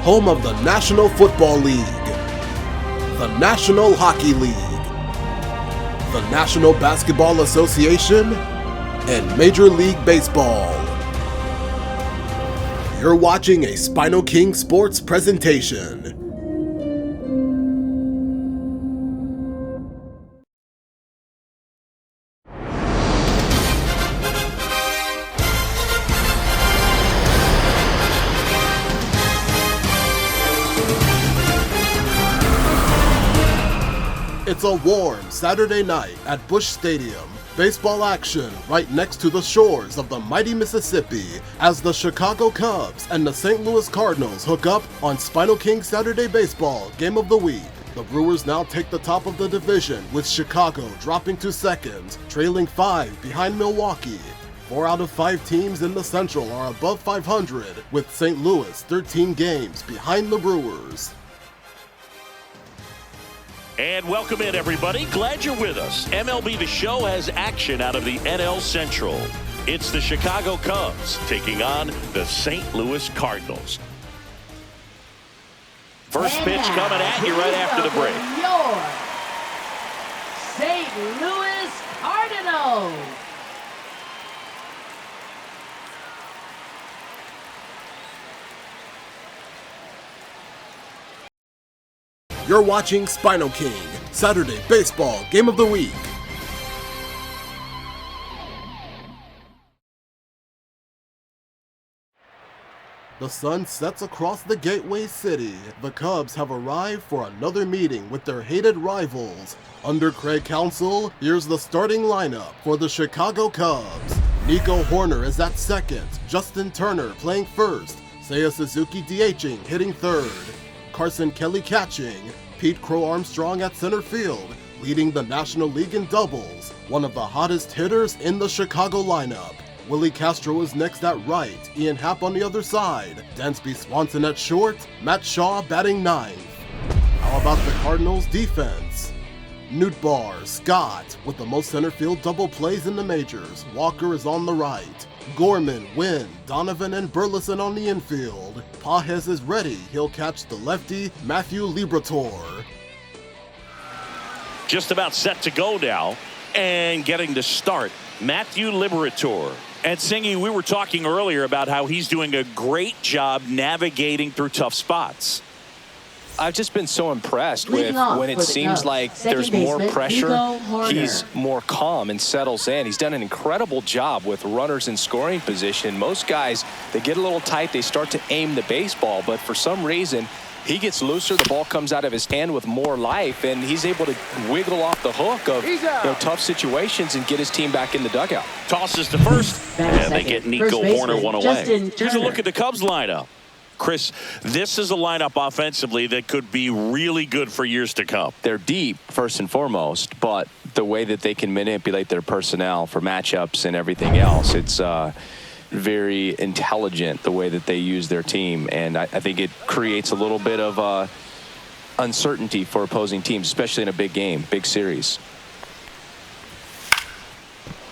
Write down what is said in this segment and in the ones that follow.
home of the National Football League, the National Hockey League, the National Basketball Association, and Major League Baseball. You're watching a SpinoKing Sports presentation. It's a warm Saturday night at Busch Stadium. Baseball action right next to the shores of the mighty Mississippi as the Chicago Cubs and the St. Louis Cardinals hook up on SpinoKing Saturday Baseball Game of the Week. The Brewers now take the top of the division with Chicago dropping to second, trailing 5 behind Milwaukee. 4 out of 5 teams in the Central are above 500, with St. Louis 13 games behind the Brewers. And welcome in, everybody. Glad you're with us. MLB The Show has action out of the NL Central. It's the Chicago Cubs taking on the St. Louis Cardinals. First pitch coming at you right after the break. Your St. Louis Cardinals. You're watching SpinoKing, Saturday Baseball Game of the Week. The sun sets across the Gateway City. The Cubs have arrived for another meeting with their hated rivals. Under Craig Counsell, here's the starting lineup for the Chicago Cubs. Nico Hoerner is at second, Justin Turner playing first, Seiya Suzuki DHing, hitting third, Carson Kelly catching, Pete Crow-Armstrong at center field, leading the National League in doubles, one of the hottest hitters in the Chicago lineup. Willie Castro is next at right, Ian Happ on the other side, Dansby Swanson at short, Matt Shaw batting ninth. How about the Cardinals' defense? Nootbaar, Scott with the most center field double plays in the majors, Walker is on the right. Gorman, Wynn, Donovan, and Burleson on the infield. Pages is ready. He'll catch the lefty, Matthew Liberatore. Just about set to go now, and getting to start, Matthew Liberatore. And Singy, we were talking earlier about how he's doing a great job navigating through tough spots. I've just been so impressed with when it seems like there's more pressure, he's more calm and settles in. He's done an incredible job with runners in scoring position. Most guys, they get a little tight, they start to aim the baseball, but for some reason, he gets looser, the ball comes out of his hand with more life, and he's able to wiggle off the hook of tough situations and get his team back in the dugout. Tosses to first, and they get Nico Hoerner one away. Here's a look at the Cubs lineup. Chris, this is a lineup offensively that could be really good for years to come. They're deep, first and foremost, but the way that they can manipulate their personnel for matchups and everything else, it's very intelligent the way that they use their team. And I think it creates a little bit of uncertainty for opposing teams, especially in a big game, big series.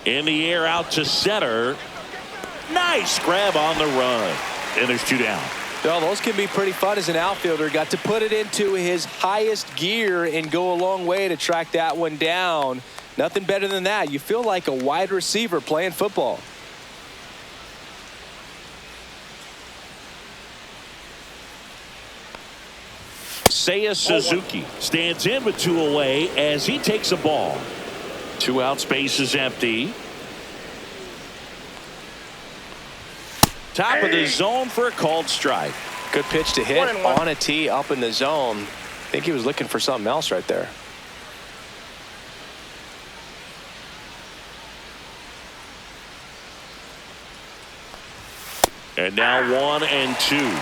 In the air out to center. Nice grab on the run. And there's 2 down. Well, those can be pretty fun as an outfielder. Got to put it into his highest gear and go a long way to track that one down. Nothing better than that. You feel like a wide receiver playing football. Seiya Suzuki stands in with 2 away as he takes a ball. 2 out, space is empty. Top of the zone for a called strike. Good pitch to hit on a tee up in the zone. I think he was looking for something else right there. And now 1 and 2.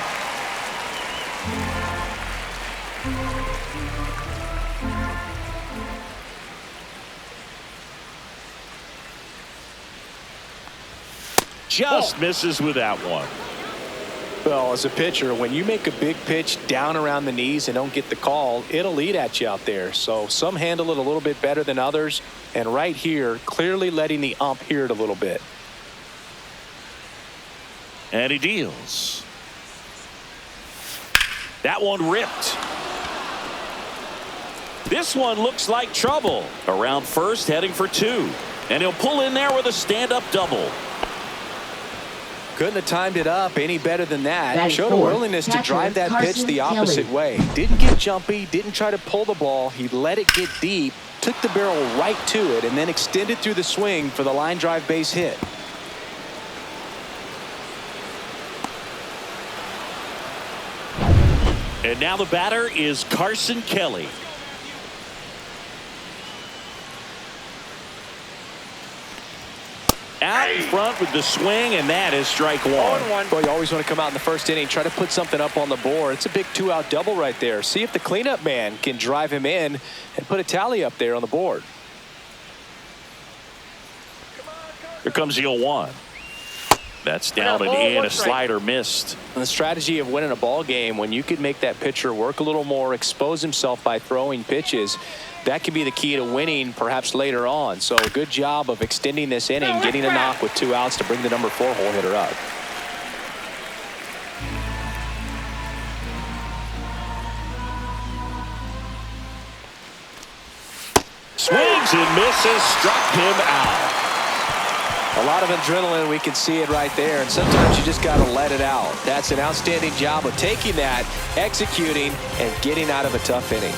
Just misses with that one. Well, as a pitcher, when you make a big pitch down around the knees and don't get the call, it'll eat at you out there. So some handle it a little bit better than others. And right here, clearly letting the ump hear it a little bit. And he deals. That one ripped. This one looks like trouble. Around first, heading for 2. And he'll pull in there with a stand-up double. Couldn't have timed it up any better than that. Showed a willingness to drive that pitch the opposite way. Didn't get jumpy, didn't try to pull the ball. He let it get deep, took the barrel right to it, and then extended through the swing for the line drive base hit. And now the batter is Carson Kelly. Out in front with the swing, and that is strike 1. Well, you always want to come out in the first inning, try to put something up on the board. It's a big 2-out double right there. See if the cleanup man can drive him in and put a tally up there on the board. Here comes the 0-1. That's down and in. A slider missed. And the strategy of winning a ball game, when you could make that pitcher work a little more, expose himself by throwing pitches, that could be the key to winning perhaps later on. So good job of extending this inning, getting a knock with 2 outs to bring the number 4 hole hitter up. Swings and misses, struck him out. A lot of adrenaline, we can see it right there, and sometimes you just got to let it out. That's an outstanding job of taking that, executing, and getting out of a tough inning.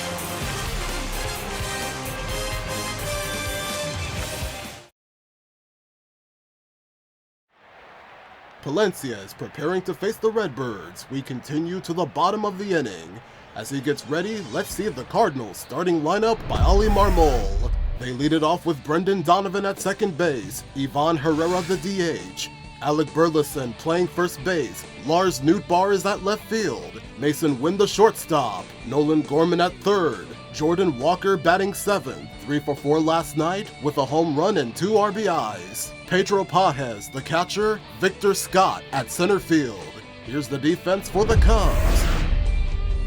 Palencia is preparing to face the Redbirds. We continue to the bottom of the inning. As he gets ready, let's see the Cardinals starting lineup by Ali Marmol. They lead it off with Brendan Donovan at second base, Ivan Herrera the DH, Alec Burleson playing first base, Lars Nootbaar is at left field, Mason Wynn the shortstop, Nolan Gorman at third, Jordan Walker batting seventh, 3 for 4 last night with a home run and 2 RBIs. Pedro Pages the catcher, Victor Scott at center field. Here's the defense for the Cubs.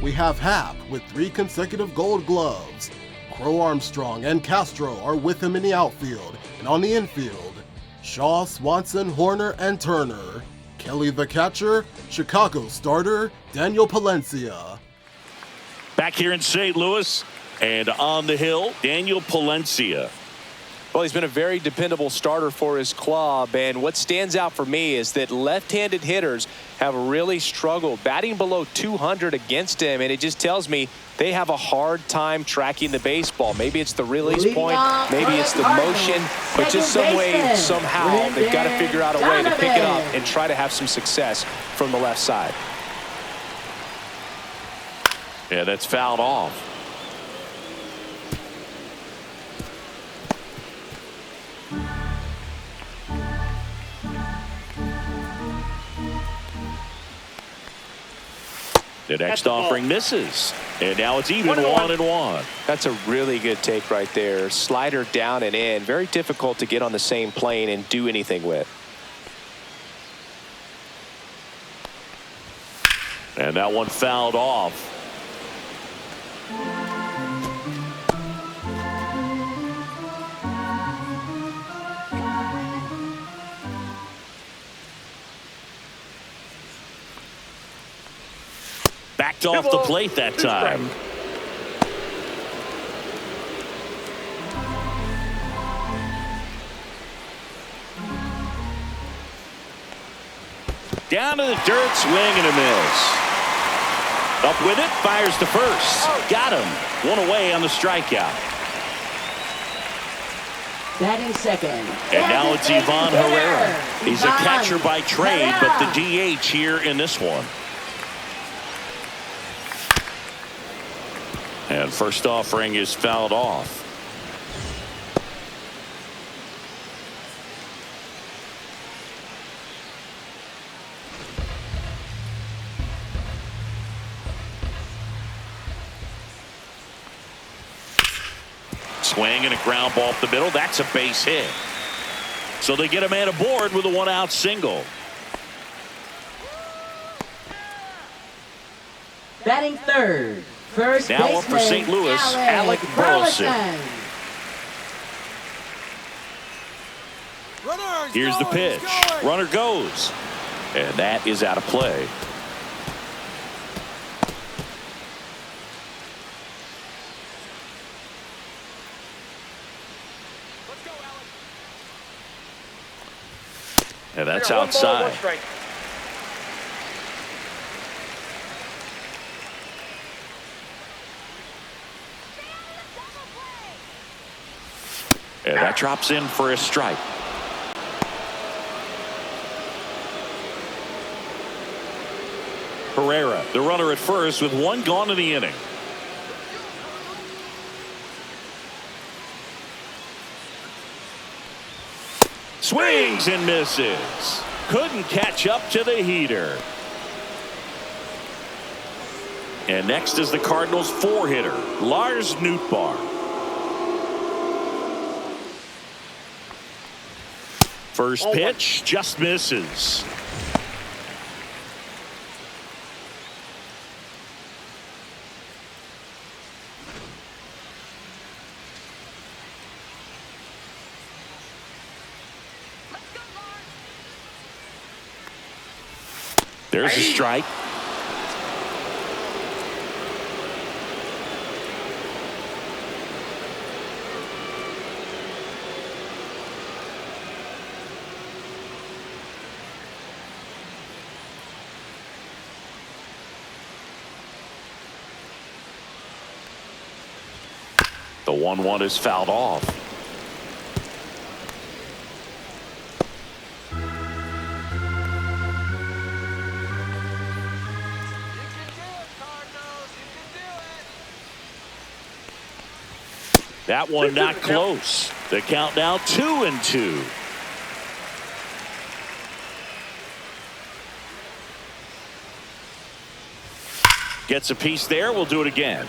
We have Happ with 3 consecutive Gold Gloves. Crow-Armstrong and Castro are with him in the outfield, and on the infield, Shaw, Swanson, Horner, and Turner. Kelly the catcher, Chicago starter, Daniel Palencia. Back here in St. Louis, and on the hill, Daniel Palencia. Well, he's been a very dependable starter for his club, and what stands out for me is that left-handed hitters have really struggled, batting below 200 against him, and it just tells me they have a hard time tracking the baseball. Maybe it's the release point, maybe it's the motion, but just some way, somehow, they've got to figure out a way to pick it up and try to have some success from the left side. Yeah, that's fouled off. The next offering misses, and now it's even 1-1. That's a really good take right there. Slider down and in. Very difficult to get on the same plane and do anything with. And that one fouled off. Backed off the plate that time. Down to the dirt, swing and a miss. Up with it, fires to first. Got him. One away on the strikeout. Batting second. And now it's Ivan Herrera. He's a catcher by trade, but the DH here in this one. And first offering is fouled off. Swing and a ground ball up the middle. That's a base hit. So they get a man aboard with a 1-out single. Batting third. First now up for St. Louis, Alec Burleson. Here's the pitch. Runner goes. And that is out of play. And that's outside. And that drops in for a strike. Herrera, the runner at first with one gone in the inning. Swings and misses. Couldn't catch up to the heater. And next is the Cardinals' 4-hitter, Lars Nootbaar. First pitch just misses. There's a strike. The 1-1 is fouled off. That one not close. The count now 2-2. Gets a piece there. We'll do it again.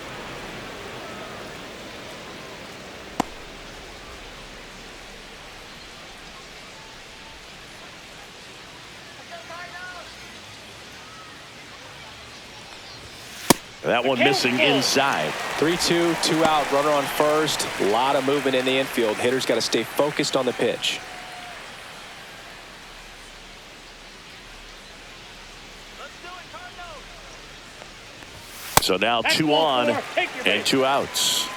That one missing inside. 3-2, 2 out, runner on first. A lot of movement in the infield. Hitter's got to stay focused on the pitch. So now 2 on and 2 outs.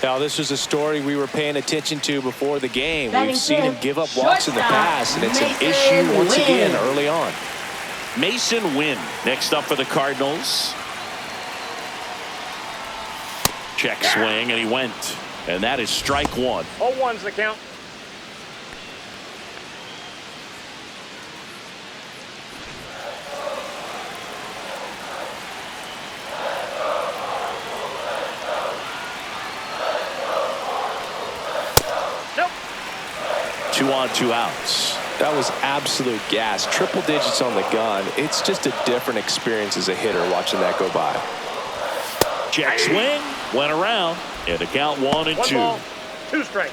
Now this was a story we were paying attention to before the game. We've seen him give up walks in the past, and it's an issue once again early on. Mason Wynn next up for the Cardinals. Check swing, and he went. And that is strike 1. 0-1's the count. Nope. 2 on, 2 outs. That was absolute gas. Triple digits on the gun. It's just a different experience as a hitter watching that go by. Check swing, went around, and the count 1-2. 1 ball, 2 strikes.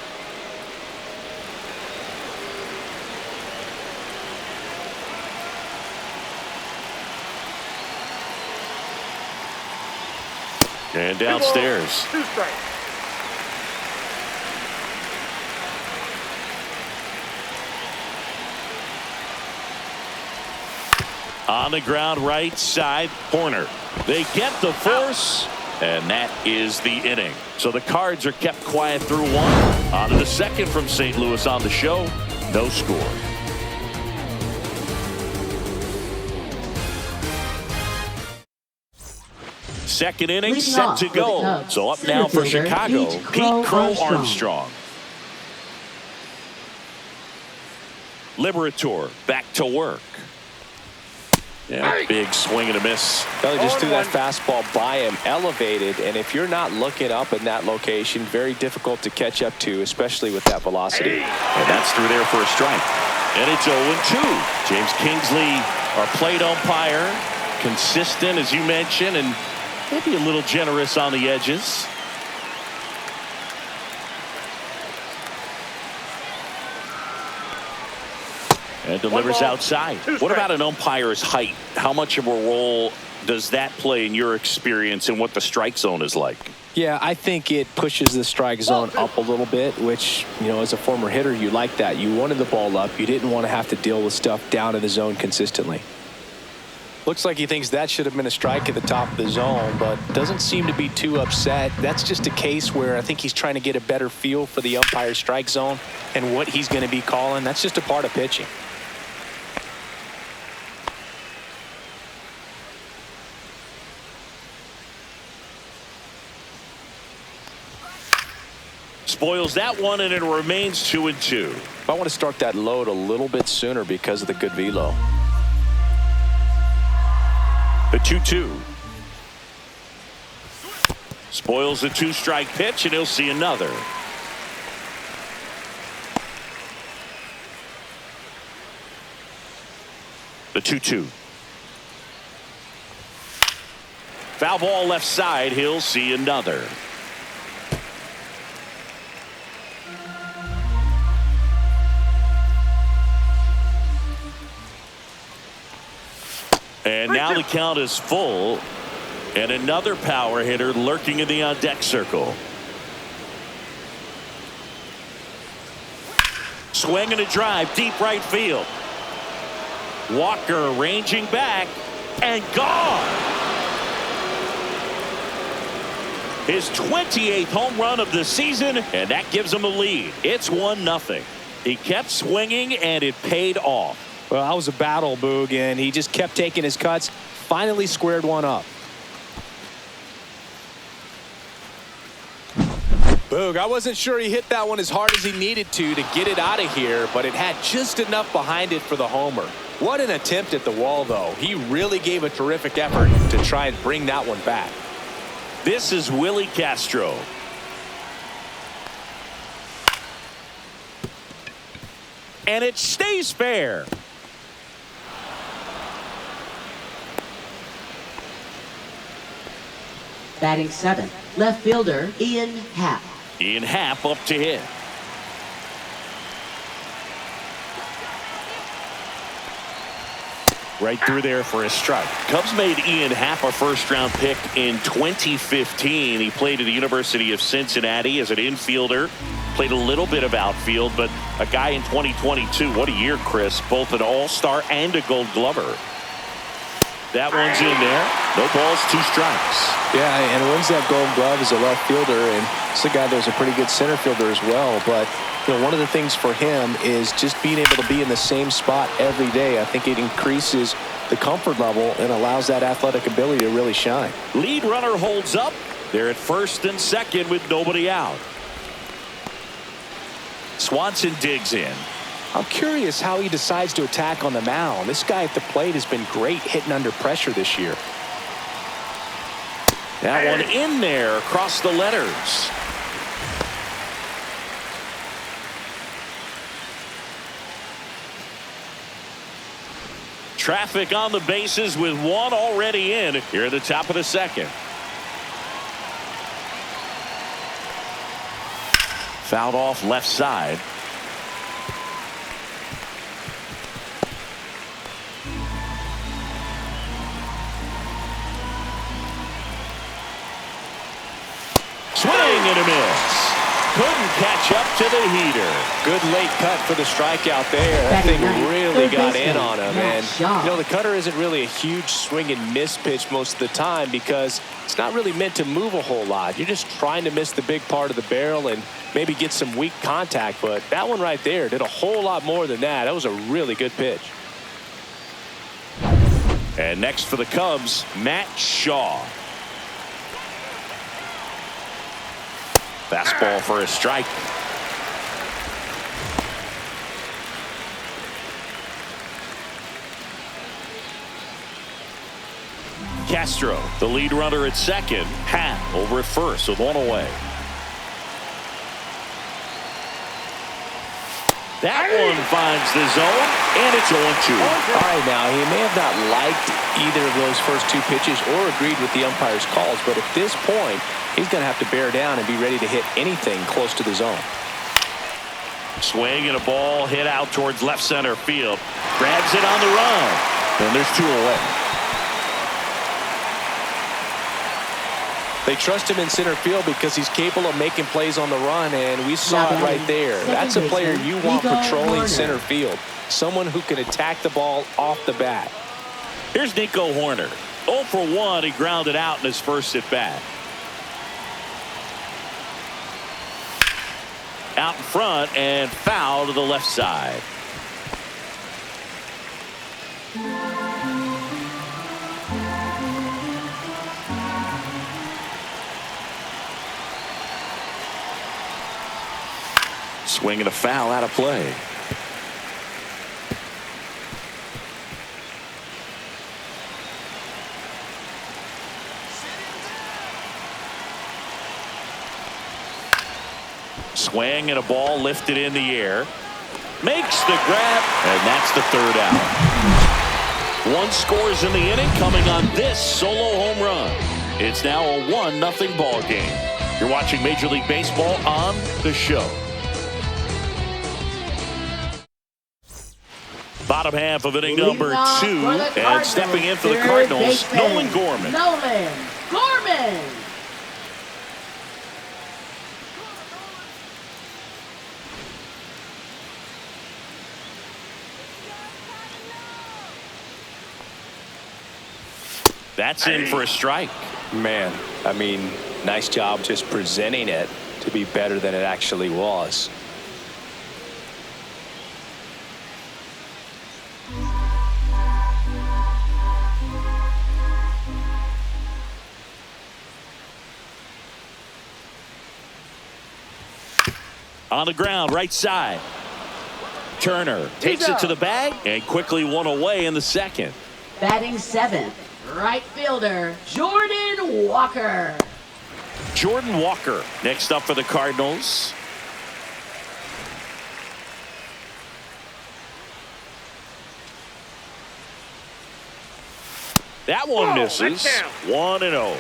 And downstairs. 2 strikes. On the ground right side corner. They get the force. And that is the inning. So the Cards are kept quiet through 1. On to the second from St. Louis on the show. No score. Second inning set to go. So up now for Chicago, Pete Crow-Armstrong. Liberator back to work. Yeah, big swing and a miss. Belly just threw that fastball by him, elevated, and if you're not looking up in that location, very difficult to catch up to, especially with that velocity. And that's through there for a strike. And it's 0-2. James Kingsley, our plate umpire, consistent, as you mentioned, and maybe a little generous on the edges. And delivers outside. What about an umpire's height? How much of a role does that play in your experience and what the strike zone is like? Yeah, I think it pushes the strike zone up a little bit, which, you know, as a former hitter, you like that. You wanted the ball up. You didn't want to have to deal with stuff down in the zone consistently. Looks like he thinks that should have been a strike at the top of the zone, but doesn't seem to be too upset. That's just a case where I think he's trying to get a better feel for the umpire's strike zone and what he's going to be calling. That's just a part of pitching. Spoils that one, and it remains 2-2. I want to start that load a little bit sooner because of the good velo. The 2-2. Spoils the 2-strike pitch, and he'll see another. The 2-2. Foul ball left side. He'll see another. And now the count is full. And another power hitter lurking in the on-deck circle. Swing and a drive, deep right field. Walker ranging back and gone. His 28th home run of the season, and that gives him a lead. It's 1-0. He kept swinging, and it paid off. Well, that was a battle, Boog, and he just kept taking his cuts. Finally squared one up. Boog, I wasn't sure he hit that one as hard as he needed to get it out of here, but it had just enough behind it for the homer. What an attempt at the wall, though. He really gave a terrific effort to try and bring that one back. This is Willie Castro. And it stays fair. Batting 7th, left fielder Ian Happ. Ian Happ up to hit. Right through there for a strike. Cubs made Ian Happ a first-round pick in 2015. He played at the University of Cincinnati as an infielder. Played a little bit of outfield, but a guy in 2022. What a year, Kris. Both an all-star and a gold glover. That one's in there. No balls, 2 strikes. Yeah, and wins that gold glove as a left fielder, and it's a guy that was a pretty good center fielder as well. But you know, one of the things for him is just being able to be in the same spot every day. I think it increases the comfort level and allows that athletic ability to really shine. Lead runner holds up. They're at first and second with nobody out. Swanson digs in. I'm curious how he decides to attack on the mound. This guy at the plate has been great hitting under pressure this year. That one in there across the letters. Traffic on the bases with one already in here at the top of the second. Fouled off left side. Swing and a miss. Couldn't catch up to the heater. Good late cut for the strikeout there. That thing really got in on him. And, you know, the cutter isn't really a huge swing and miss pitch most of the time because it's not really meant to move a whole lot. You're just trying to miss the big part of the barrel and maybe get some weak contact. But that one right there did a whole lot more than that. That was a really good pitch. And next for the Cubs, Matt Shaw. Fastball for a strike. Castro, the lead runner at second. Happ over at first with one away. That one finds the zone, and it's 0-2. All right, now, he may have not liked either of those first 2 pitches or agreed with the umpire's calls, but at this point, he's going to have to bear down and be ready to hit anything close to the zone. Swing and a ball hit out towards left center field. Grabs it on the run, and there's 2 away. They trust him in center field because he's capable of making plays on the run, and we saw it right there. That's a player you want patrolling center field. Someone who can attack the ball off the bat. Here's Nico Hoerner. 0 for 1. He grounded out in his first at bat. Out in front and foul to the left side. Swing and a foul out of play. Swing and a ball lifted in the air. Makes the grab, and that's the third out. One scores in the inning coming on this solo home run. It's now a 1-0 ball game. You're watching Major League Baseball on The Show. Bottom half of inning number 2, and stepping in for the Cardinals, Nolan Gorman. That's in for a strike. Man, I mean, nice job just presenting it to be better than it actually was. On the ground, right side. Turner takes it to the bag and quickly one away in the second. Batting 7th, right fielder, Jordan Walker. Jordan Walker next up for the Cardinals. That one misses. 1-0.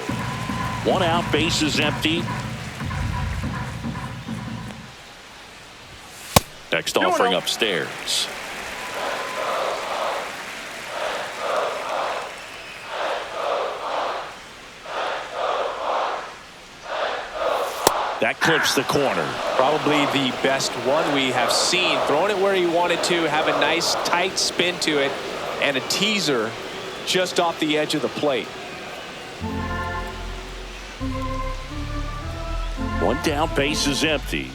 1 out, bases empty. Next offering upstairs. That clips the corner. Probably the best one we have seen. Throwing it where he wanted to, have a nice tight spin to it, and a teaser just off the edge of the plate. One down, base is empty.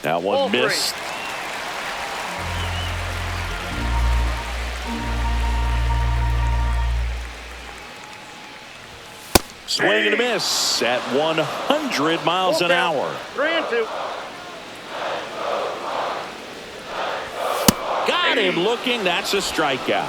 That one missed. Swing and a miss at 100 miles an hour. 3-2. Got him looking. That's a strikeout.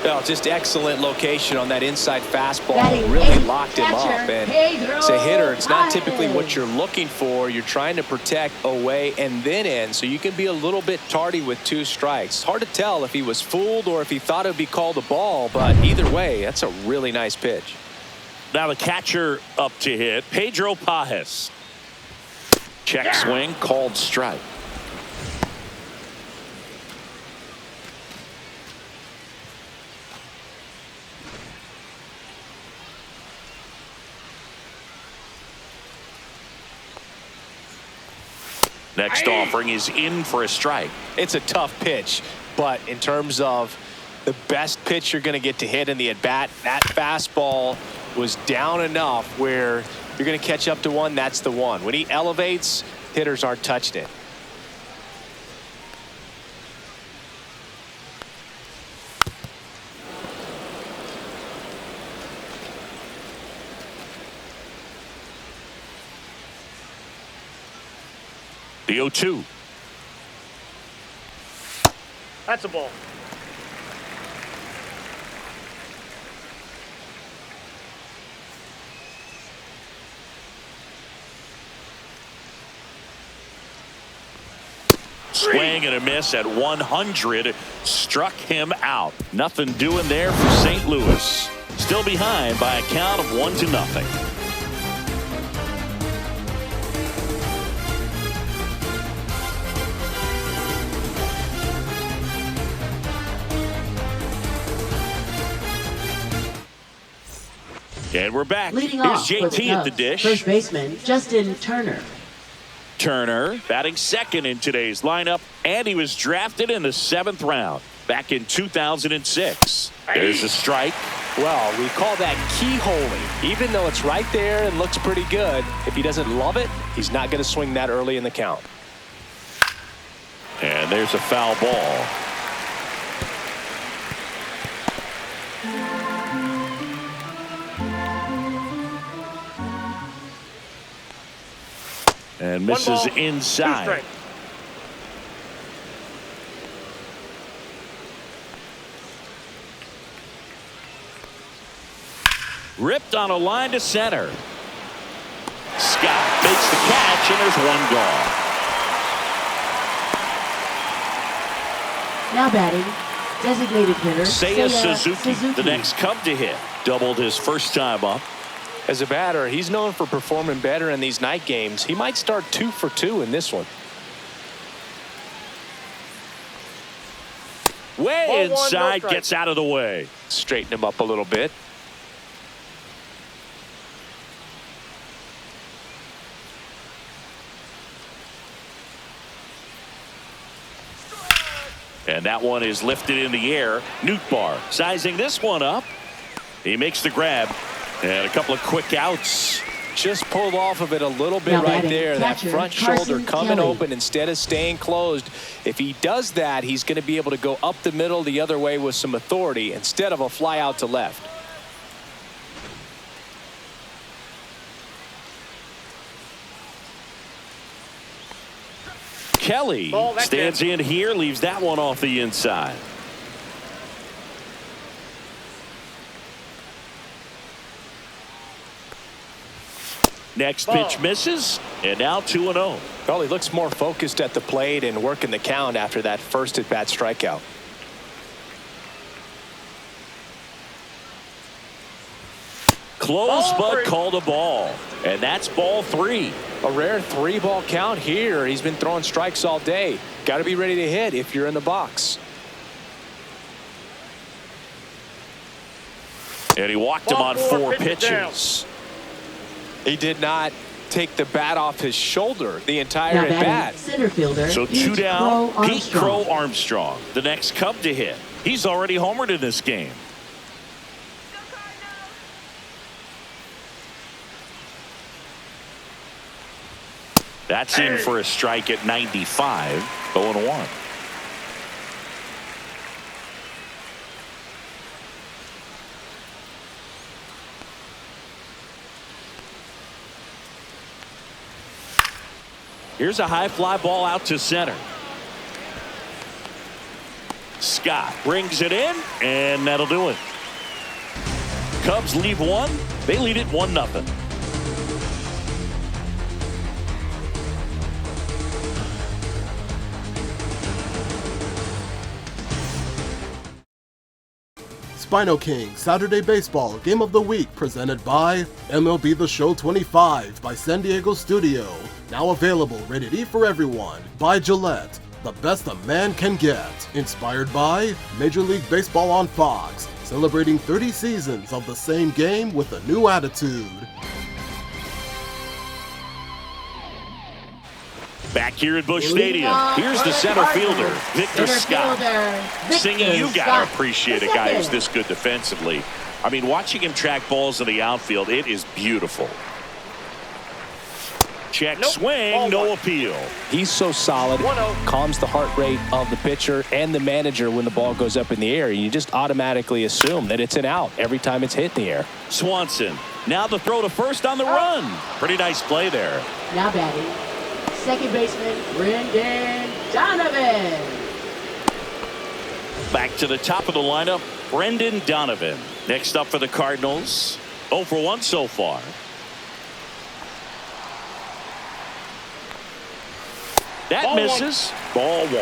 Well, just excellent location on that inside fastball. Really locked him up. And as a hitter, it's not typically what you're looking for. You're trying to protect away and then in, so you can be a little bit tardy with 2 strikes. It's hard to tell if he was fooled or if he thought it would be called a ball, but either way, that's a really nice pitch. Now the catcher up to hit, Pedro Pajes. Check swing, called strike. Next offering is in for a strike. It's a tough pitch, but in terms of the best pitch you're going to get to hit in the at-bat, that fastball was down enough where you're going to catch up to one. That's the one. When he elevates, hitters aren't touching it. The 0-2. That's a ball. Swing and a miss at 100. Struck him out. Nothing doing there for St. Louis. Still behind by a count of 1-0. And we're back. Leading Here's off for the JT at the Cubs, dish. first baseman Justin Turner. Turner batting second in today's lineup, and he was drafted in the 7th round back in 2006. There's a strike. Well, we call that keyholing. Even though it's right there and looks pretty good, if he doesn't love it, he's not going to swing that early in the count. And there's a foul ball. And misses inside. Ripped on a line to center. Scott makes the catch, and there's one gone. Now batting, designated hitter Seiya Suzuki, the next Cub to hit. Doubled his first time up. As a batter, he's known for performing better in these night games. He might start 2 for 2 in this one. Way inside, gets out of the way. Straighten him up a little bit. And that one is lifted in the air. Nootbaar sizing this one up. He makes the grab. And a couple of quick outs. Just pulled off of it a little bit right there. That front shoulder coming open instead of staying closed. If he does that, he's going to be able to go up the middle the other way with some authority instead of a fly out to left. Kelly stands in here, leaves that one off the inside. Next pitch misses, and now 2-0. Well, he looks more focused at the plate and working the count after that first at-bat strikeout. Close, but called a ball. And that's ball 3. A rare 3-ball count here. He's been throwing strikes all day. Got to be ready to hit if you're in the box. And he walked him on 4 pitches. He did not take the bat off his shoulder the entire at bat. Center fielder. So 2 down. Pete Crow-Armstrong, the next Cub to hit. He's already homered in this game. That's in for a strike at 95. 0-1. Here's a high fly ball out to center. Scott brings it in, and that'll do it. Cubs leave one. They lead it 1-0. SpinoKing Saturday Baseball Game of the Week presented by MLB The Show 25 by San Diego Studio. Now available rated E for everyone by Gillette. The best a man can get. Inspired by Major League Baseball on Fox. Celebrating 30 seasons of the same game with a new attitude. Back here at Busch Stadium, here's the center fielder, Victor Scott. Singing, you gotta appreciate a guy who's this good defensively. I mean, watching him track balls in the outfield, it is beautiful. Check swing, no appeal. He's so solid, calms the heart rate of the pitcher and the manager when the ball goes up in the air. You just automatically assume that it's an out every time it's hit in the air. Swanson, now the throw to first on the run. Pretty nice play there. Now batting, second baseman, Brendan Donovan. Back to the top of the lineup, Brendan Donovan. Next up for the Cardinals, 0 for 1 so far. That misses. Ball 1.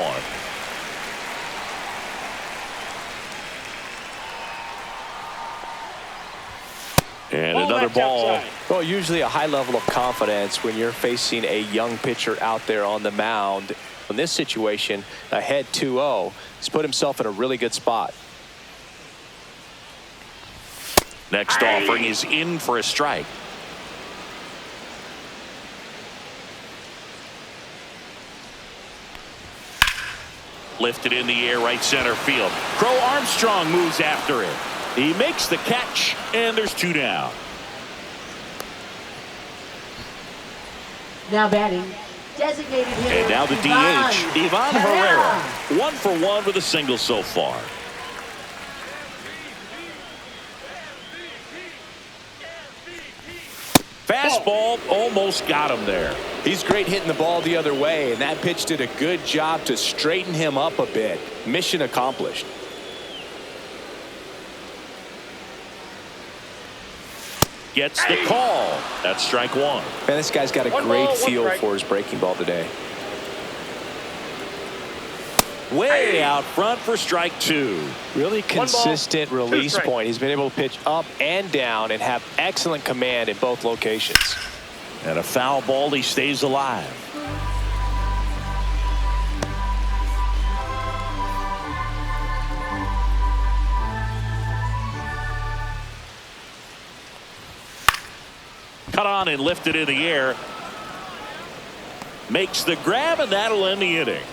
And another ball. Well, usually a high level of confidence when you're facing a young pitcher out there on the mound. In this situation, ahead 2-0, he's put himself in a really good spot. Next offering is in for a strike. Lifted in the air, right center field. Crow-Armstrong moves after it. He makes the catch, and there's 2 down. Now batting, designated hitter. And now the DH, Ivan Herrera. 1 for 1 with a single so far. Fastball almost got him there. He's great hitting the ball the other way, and that pitch did a good job to straighten him up a bit. Mission accomplished. Gets the call. That's strike one. Man, this guy's got a great feel for his breaking ball today. Way out front for strike two. Really consistent release point. He's been able to pitch up and down and have excellent command in both locations. And a foul ball, he stays alive. Cut on and lifted in the air. Makes the grab, and that'll end the inning.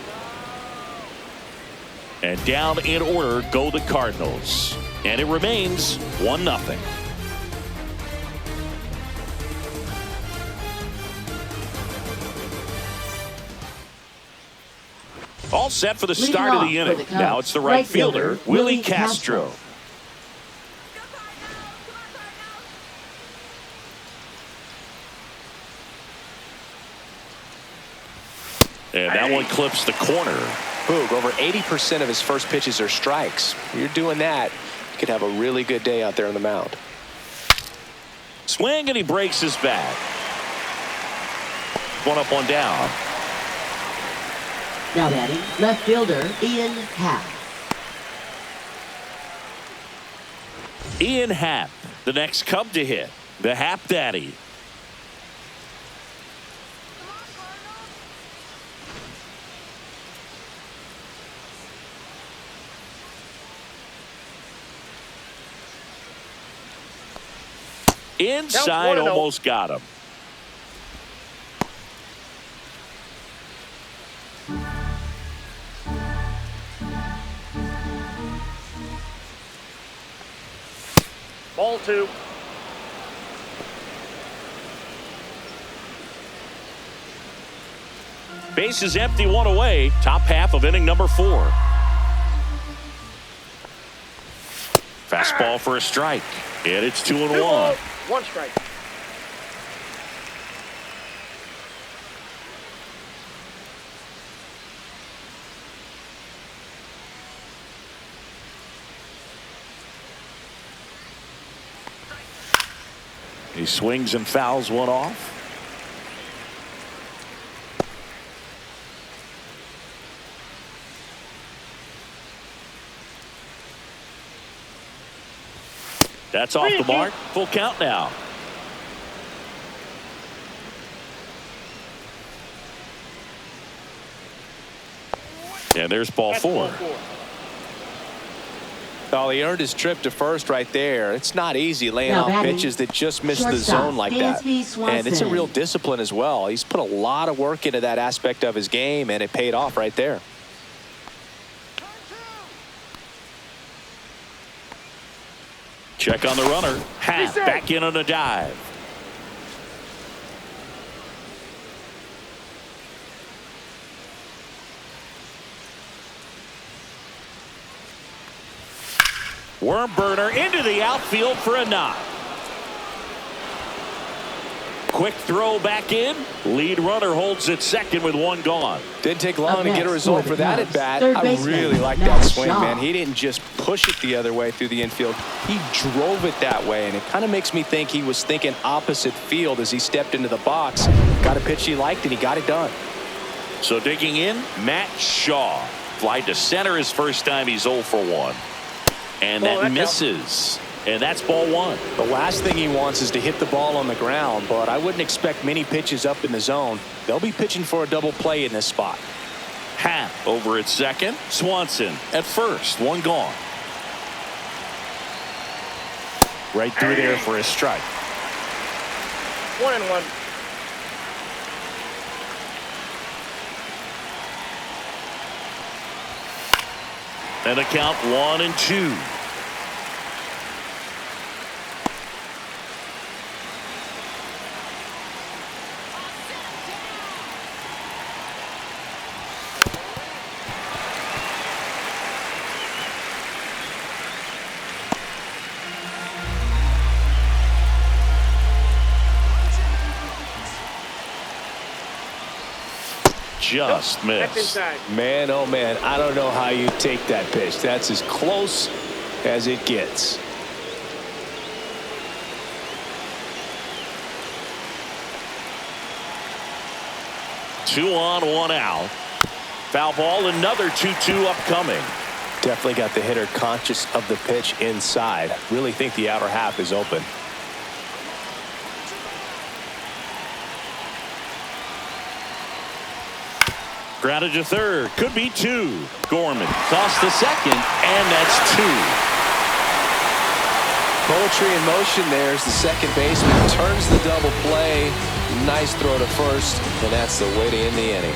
And down in order go the Cardinals. And it remains 1-0. All set for the start of the inning. Now it's the right fielder, Willie Castro. And that one clips the corner. Boog, over 80% of his first pitches are strikes. You're doing that, you could have a really good day out there on the mound. Swing, and he breaks his bat. One up, one down. Now batting, left fielder Ian Happ. Ian Happ, the next Cub to hit. The Happ Daddy. Inside, almost got him. Ball two. Base is empty, one away. Top half of inning number 4. Fastball for a strike. And it's 2-1. 1 strike. He swings and fouls one off. That's off the mark. Full count now. And there's ball 4. Oh, he earned his trip to first right there. It's not easy laying off pitches that just miss the zone like that. And it's a real discipline as well. He's put a lot of work into that aspect of his game, and it paid off right there. Check on the runner. Happ back in on a dive. Worm burner into the outfield for a knock. Quick throw back in. Lead runner holds at second with 1 gone. Didn't take long to get a result for that at bat. I really like that swing, man. He didn't just push it the other way through the infield. He drove it that way, and it kind of makes me think he was thinking opposite field as he stepped into the box. Got a pitch he liked, and he got it done. So digging in, Matt Shaw. Fly to center his first time. He's 0 for 1. And that misses. And that's ball 1. The last thing he wants is to hit the ball on the ground, but I wouldn't expect many pitches up in the zone. They'll be pitching for a double play in this spot. Happ over at second. Swanson at first. 1 gone. Right through there for a strike. 1-1. And a count 1-2. just missed. Man, oh man, I don't know how you take that pitch. That's as close as it gets. Two on, one out. Foul ball, another 2-2 upcoming. Definitely got the hitter conscious of the pitch inside. Really think the outer half is open. Grounded to third. Could be two. Gorman tossed the second, and that's two. Poetry in motion there as the second baseman turns the double play. Nice throw to first, and that's the way to end the inning.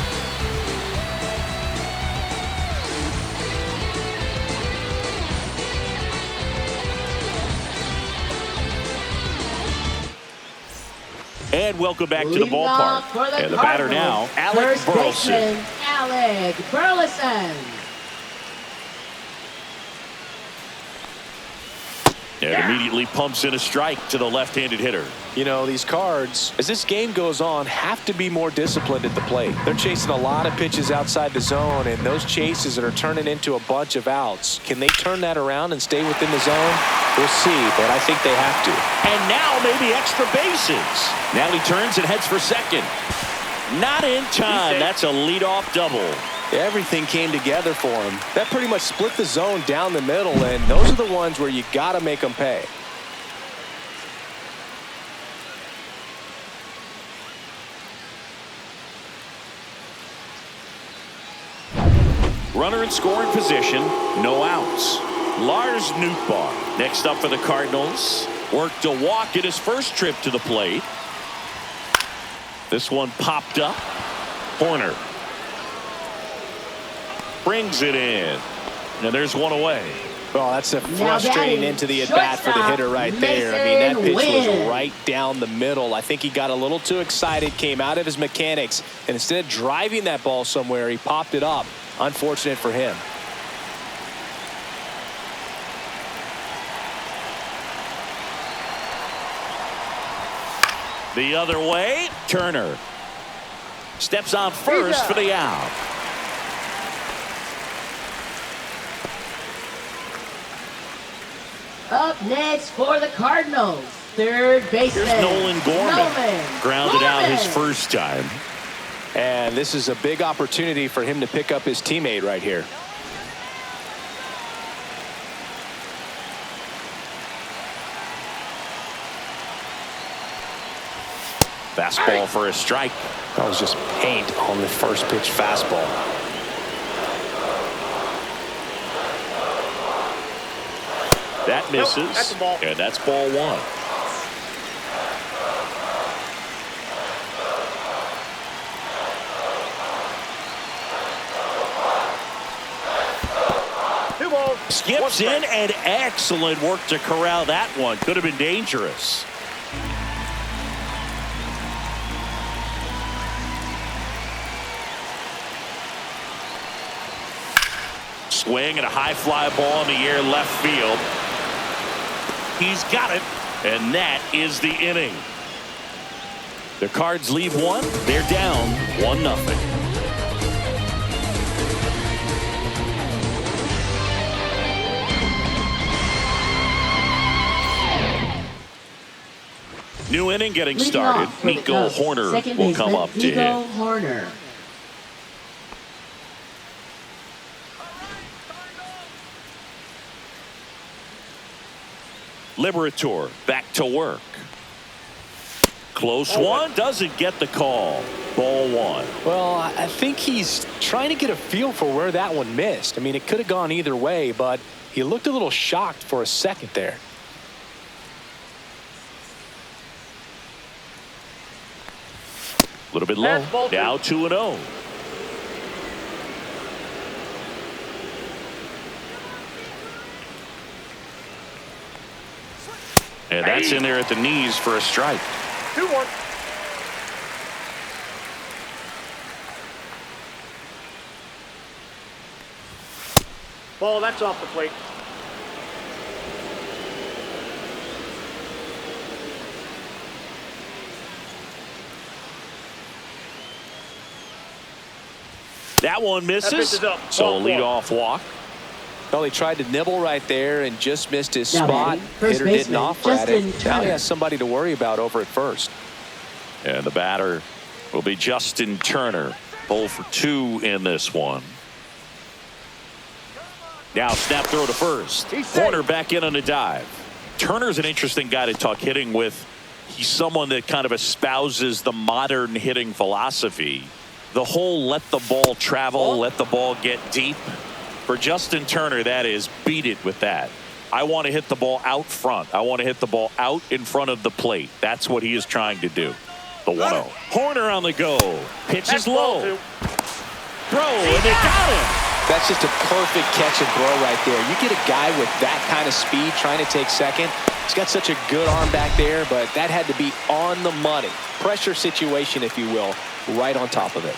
And welcome back to the ballpark. And the batter now, Alec Burleson. Alec Burleson. And immediately pumps in a strike to the left-handed hitter. You know, these Cards, as this game goes on, have to be more disciplined at the plate. They're chasing a lot of pitches outside the zone, and those chases that are turning into a bunch of outs, can they turn that around and stay within the zone? We'll see, but I think they have to. And now maybe extra bases. Now he turns and heads for second. Not in time. That's a leadoff double. Everything came together for him. That pretty much split the zone down the middle, and those are the ones where you got to make them pay. Runner in scoring position, no outs. Lars Nootbaar next up for the Cardinals. Worked a walk in his first trip to the plate. This one popped up. Horner brings it in. And there's one away. Oh, that's a frustrating into the at-bat for the hitter right there. I mean, that pitch was right down the middle. I think he got a little too excited, came out of his mechanics, and instead of driving that ball somewhere, he popped it up. Unfortunate for him. The other way, Turner steps on first for the out. Up next for the Cardinals, third baseman. Here's Nolan Gorman. Grounded out his first time. And this is a big opportunity for him to pick up his teammate right here. Fastball for a strike. That was just paint on the first pitch fastball. That misses, and that's ball one. Skips in, and excellent work to corral that one. Could have been dangerous. Swing and a high fly ball in the air left field. He's got it, and that is the inning. The Cards leave one. They're down 1-0. New inning getting started. Nico Horner will come up to hit. Horner. Liberator back to work. Close one, doesn't get the call. Ball one. Well, I think he's trying to get a feel for where that one missed. I mean, it could have gone either way, but he looked a little shocked for a second there. A little bit low. Now 2-0. And that's in there at the knees for a strike. 2-1. Ball, that's off the plate. That one misses. So a leadoff walk. Well, he tried to nibble right there and just missed his Now spot. batting, first Hitter didn't baseman, offer at Justin it. Now he Turner. has somebody to worry about over at first. And the batter will be Justin Turner. 0 for 2 in this one. Now snap throw to first. Corner back in on a dive. Turner's an interesting guy to talk hitting with. He's someone that kind of espouses the modern hitting philosophy. The whole let the ball travel, let the ball get deep. For Justin Turner, that is, beat it with that. I want to hit the ball out front. I want to hit the ball out in front of the plate. That's what he is trying to do. The 1-0. Horner on the go. Pitch is low. Throw, and they got him. That's just a perfect catch and throw right there. You get a guy with that kind of speed trying to take second. He's got such a good arm back there, but that had to be on the money. Pressure situation, if you will, right on top of it.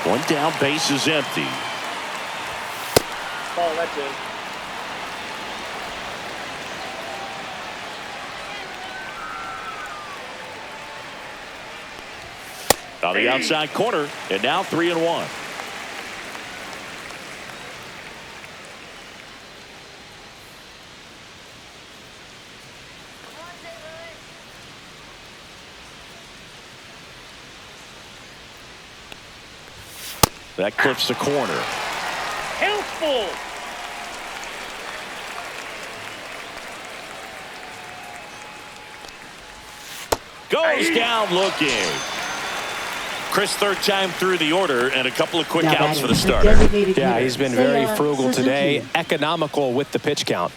One down, base is empty. Oh, that's it. On the outside corner, and now 3-1. That clips the corner. Helpful. Goes down looking. Kris, third time through the order, and a couple of quick outs for the starter. Yeah, he's been very Seiya frugal Suzuki. today, economical with the pitch count.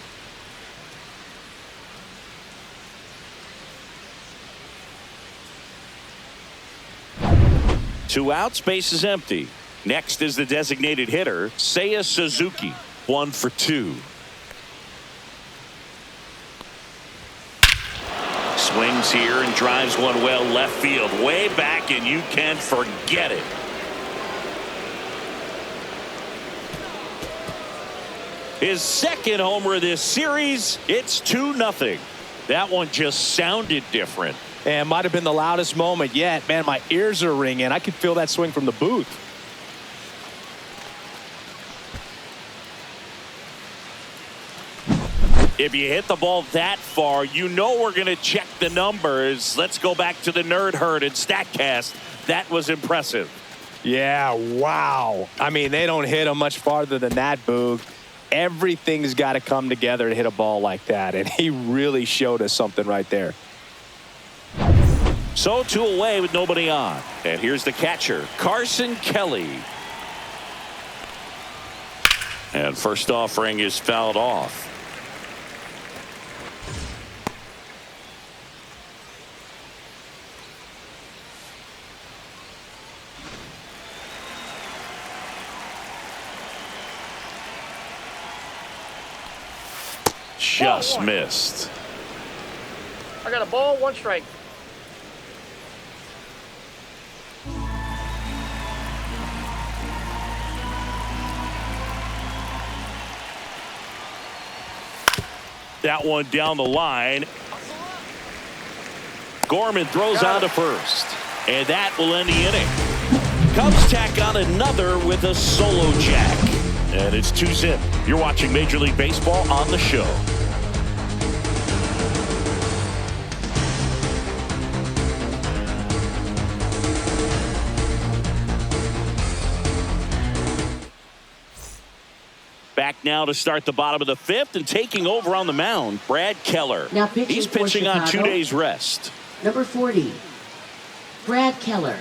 Two outs, base is empty. Next is the designated hitter, Seiya Suzuki. 1 for 2. Swings here and drives one well left field, way back, and you can forget it. His second homer of this series. It's 2-0. That one just sounded different. And might have been the loudest moment yet. Man, my ears are ringing. I could feel that swing from the booth. If you hit the ball that far, you know we're going to check the numbers. Let's go back to the Nerd Herd and StatCast. That was impressive. Yeah, wow. I mean, they don't hit him much farther than that, Boog. Everything's got to come together to hit a ball like that, and he really showed us something right there. So 2 away with nobody on. And here's the catcher, Carson Kelly. And first offering is fouled off. Just missed. I got a ball, 1 strike. That one down the line. Gorman throws on to first. And that will end the inning. Cubs tack on another with a solo jack. And it's 2-zip. You're watching Major League Baseball on the show. Back now to start the bottom of the 5th, and taking over on the mound, Brad Keller. Now pitching He's for pitching on 2 Chicago. days rest. Number 40, Brad Keller.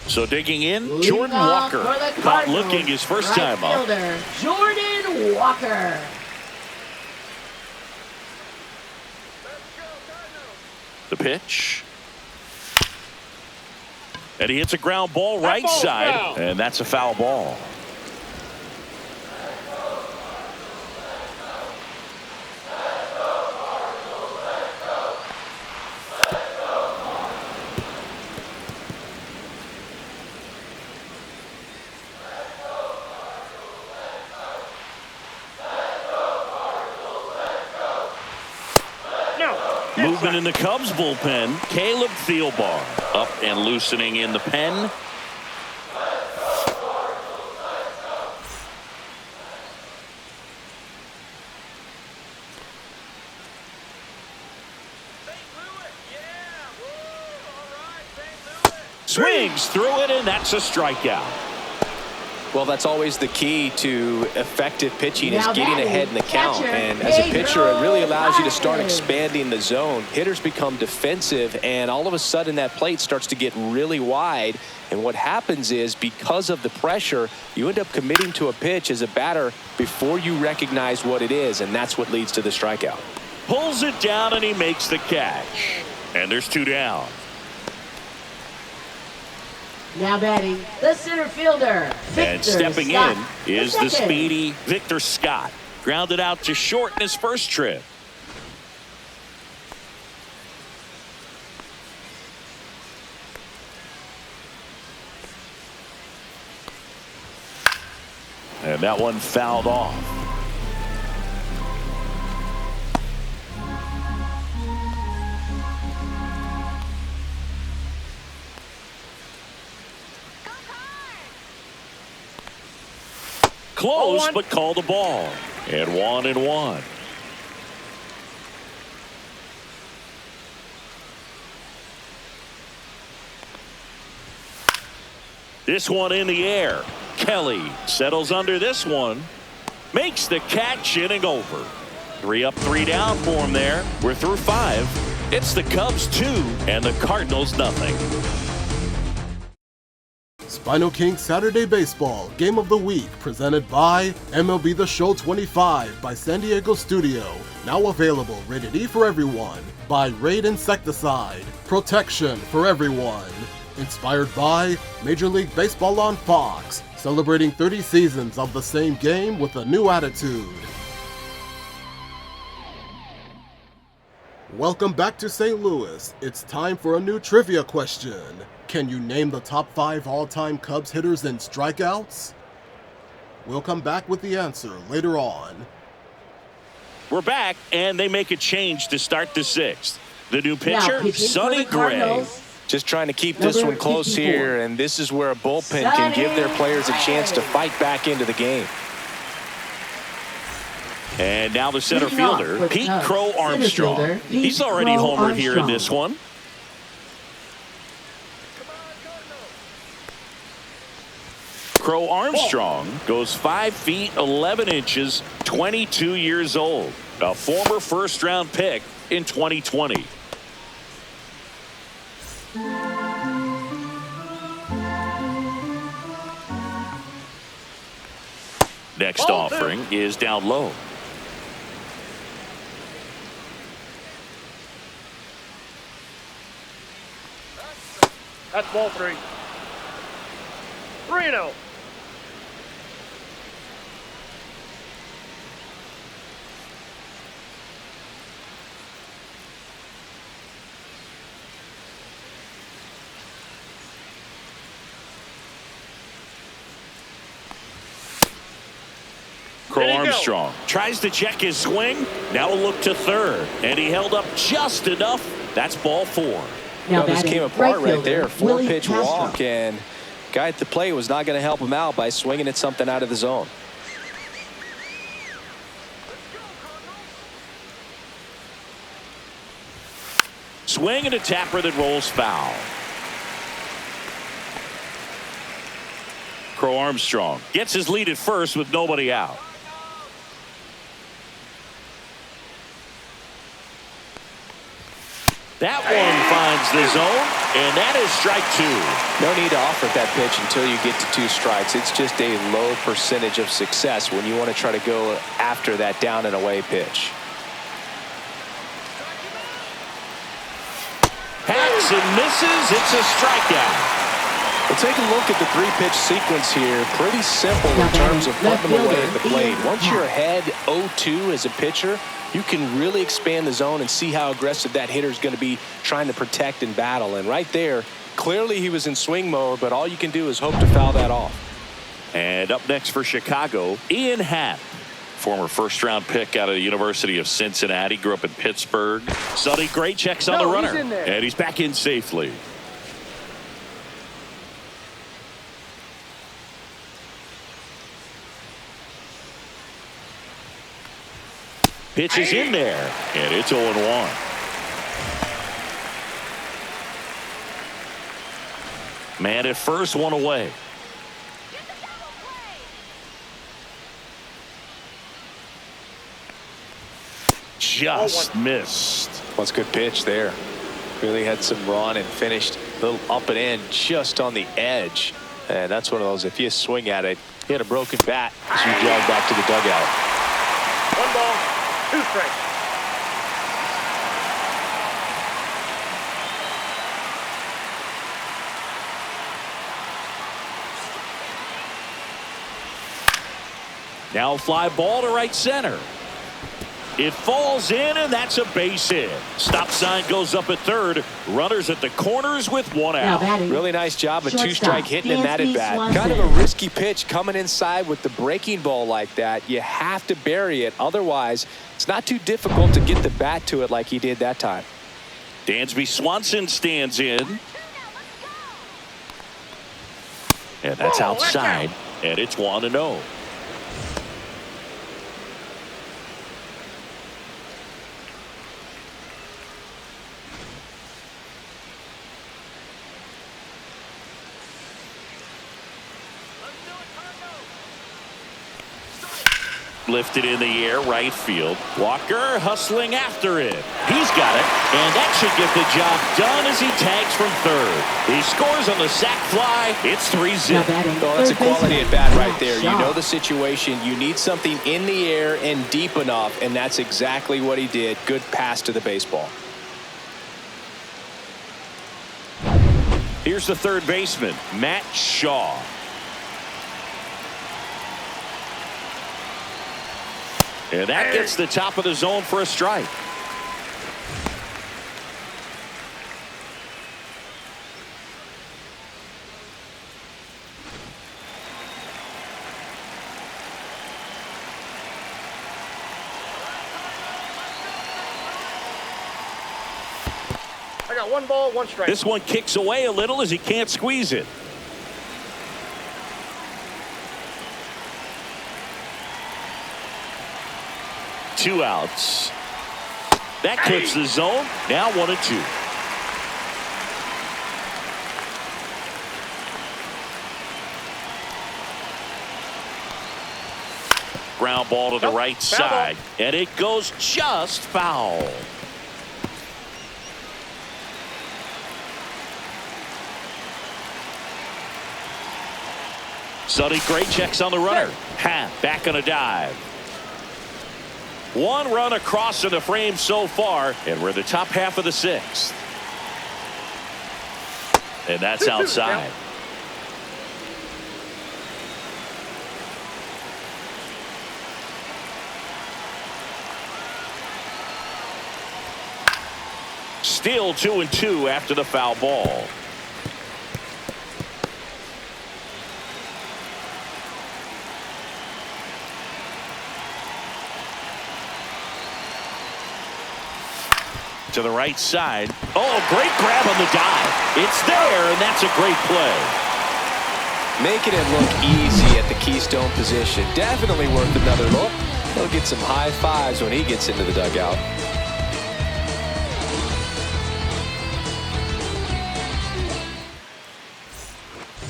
So digging in, Leading Jordan off Walker. for the Caught Cardinals, looking his first right time up. fielder, Jordan Walker. The pitch. And he hits a ground ball right ball's side. foul. And that's a foul ball. Movement in the Cubs bullpen. Caleb Thielbar up and loosening in the pen. Swings through it, and that's a strikeout. Well, that's always the key to effective pitching, is getting ahead in the count. And as a pitcher, it really allows you to start expanding the zone. Hitters become defensive, and all of a sudden that plate starts to get really wide. And what happens is, because of the pressure, you end up committing to a pitch as a batter before you recognize what it is, and that's what leads to the strikeout. Pulls it down, and he makes the catch. And there's 2 down. Now batting, the center fielder, Victor And stepping Scott, in is the speedy Victor Scott. Grounded out to short in his first trip. And that one fouled off. Close, but call the ball. And 1-1. This one in the air. Kelly settles under this one. Makes the catch, inning over. 3 up, 3 down for him there. We're through 5. It's the Cubs 2 and the Cardinals nothing. SpinoKing Saturday Baseball Game of the Week presented by MLB The Show 25 by San Diego Studio. Now available rated E for everyone by Raid Insecticide. Protection for everyone. Inspired by Major League Baseball on Fox. Celebrating 30 seasons of the same game with a new attitude. Welcome back to St. Louis. It's time for a new trivia question. Can you name the top 5 all-time Cubs hitters in strikeouts? We'll come back with the answer later on. We're back, and they make a change to start the 6th. The new pitcher, Sonny Gray. Just trying to keep this one close here, and this is where a bullpen can give their players a chance to fight back into the game. And now the center fielder, Pete Crow-Armstrong. He's already homered here in this one. Crow-Armstrong goes 5 feet 11 inches, 22 years old. A former first-round pick in 2020. Next offering is down low. That's ball 3. 3-0. Crow-Armstrong tries to check his swing. Now a look to third. And he held up just enough. That's ball 4. Now this came apart right there. 4-pitch walk, and guy at the plate was not going to help him out by swinging at something out of the zone. Swing and a tapper that rolls foul. Crow-Armstrong gets his lead at first with nobody out. That one finds the zone, and that is strike 2. No need to offer that pitch until you get to 2 strikes. It's just a low percentage of success when you want to try to go after that down and away pitch. Hacks and misses. It's a strikeout. Well, take a look at the 3-pitch sequence here. Pretty simple in terms of putting them away at the plate. Once you're ahead 0-2 as a pitcher, you can really expand the zone and see how aggressive that hitter is going to be trying to protect and battle. And right there, clearly he was in swing mode, but all you can do is hope to foul that off. And up next for Chicago, Ian Happ. Former first-round pick out of the University of Cincinnati. Grew up in Pittsburgh. Sonny Gray checks on the runner. And he's back in safely. Pitch is in there. And it's 0-1. Man at first, one away. Just missed. That's a good pitch there. Really had some run and finished a little up and in just on the edge. And that's one of those, if you swing at it, hit a broken bat as you jog back to the dugout. 1 ball, 2 strikes. Now fly ball to right center. It falls in, and that's a base hit. Stop sign goes up at third. Runners at the corners with 1 out. Really nice job of 2-strike hitting in that at bat. Kind of a risky pitch coming inside with the breaking ball like that. You have to bury it. Otherwise, it's not too difficult to get the bat to it like he did that time. Dansby Swanson stands in. And that's outside. And it's 1-0. Lifted in the air, right field. Walker hustling after it. He's got it, and that should get the job done as he tags from third. He scores on the sac fly. It's 3-0. Oh, that's a quality at bat right there. You know the situation. You need something in the air and deep enough, and that's exactly what he did. Good pass to the baseball. Here's the third baseman, Matt Shaw. And that gets the top of the zone for a strike. I got 1 ball, 1 strike. This one kicks away a little as he can't squeeze it. Two outs. That clips the zone. Now 1-2. Ground ball to the right side, and it goes just foul. Sonny Gray checks on the runner. Back on a dive. 1 run across in the frame so far, and we're in the top half of the 6th. And that's outside. Still 2-2 after the foul ball. To the right side. Oh, great grab on the dive. It's there, and that's a great play. Making it look easy at the keystone position. Definitely worth another look. He'll get some high fives when he gets into the dugout.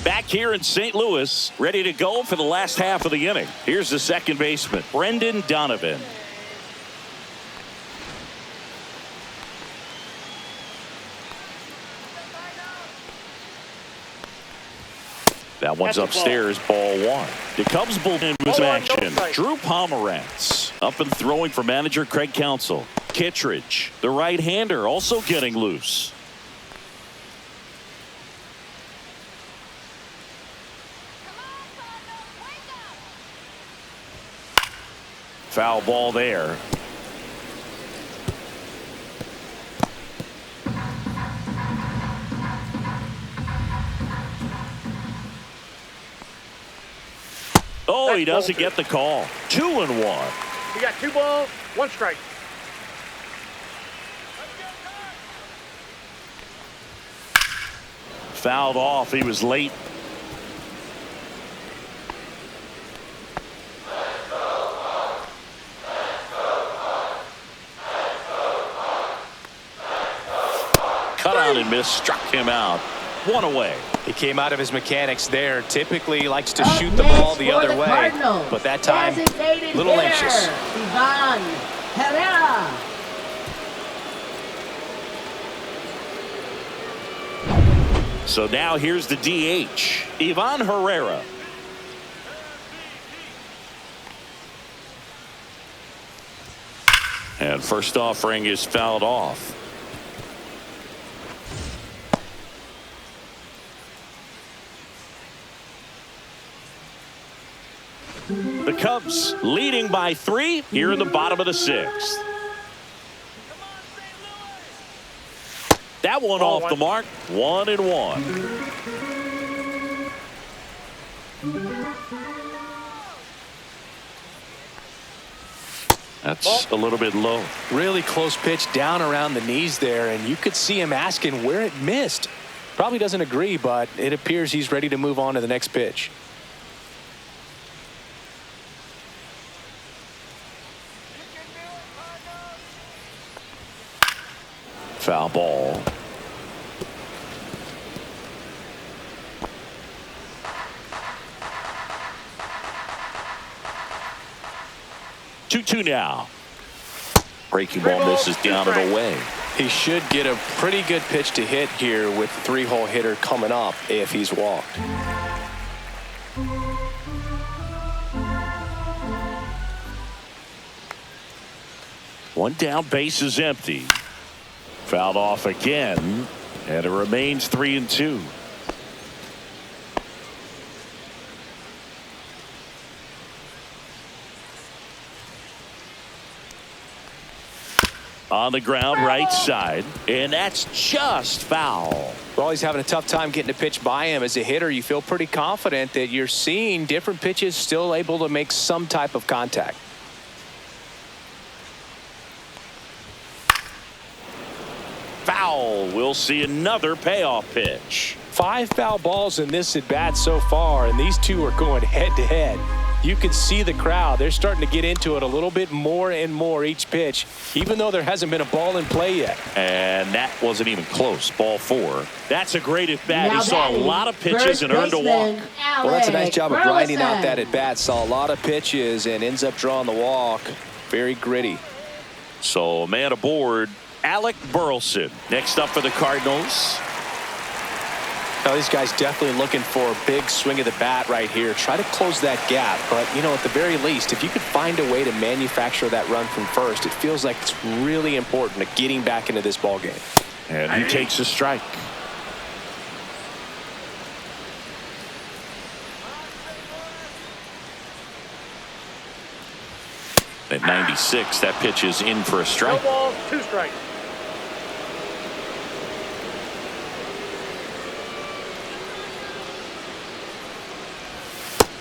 Back here in St. Louis, ready to go for the last half of the inning. Here's the second baseman, Brendan Donovan. That one's upstairs, ball 1. The Cubs bullpen was in action. Drew Pomerantz up and throwing for manager Craig Counsell. Kittredge, the right-hander, also getting loose. Foul ball there. he doesn't get the call. 2-1. You got 2 balls, 1 strike. Fouled off. He was late. Cut out and missed. Struck him out. 1 away. He came out of his mechanics there. Typically likes to shoot the ball the other way. But that time, a little anxious. Ivan Herrera. So now here's the DH, Ivan Herrera. And first offering is fouled off. The Cubs leading by 3 here in the bottom of the 6th. That one off the mark. 1-1. That's a little bit low. Really close pitch down around the knees there, and you could see him asking where it missed. Probably doesn't agree, but it appears he's ready to move on to the next pitch. Foul ball. Two now. Breaking ball misses down and away. He should get a pretty good pitch to hit here with the 3-hole hitter coming up if he's walked. One down, base is empty. Fouled off again, and it remains 3-2. On the ground, right side, and that's just foul. Well, he's having a tough time getting a pitch by him. As a hitter, you feel pretty confident that you're seeing different pitches still able to make some type of contact. Foul. We'll see another payoff pitch. 5 foul balls in this at bat so far, and these two are going head to head. You can see the crowd. They're starting to get into it a little bit more and more each pitch, even though there hasn't been a ball in play yet. And that wasn't even close. Ball 4. That's a great at bat. He saw a lot of pitches and earned a walk. Well, that's a nice job of grinding out that at bat. Saw a lot of pitches and ends up drawing the walk. Very gritty. So a man aboard, Alec Burleson. Next up for the Cardinals. Now, these guys definitely looking for a big swing of the bat right here. Try to close that gap. But, you know, at the very least, if you could find a way to manufacture that run from first, it feels like it's really important to getting back into this ball game. And he takes a strike. At 96, that pitch is in for a strike. 2 balls, 2 strikes.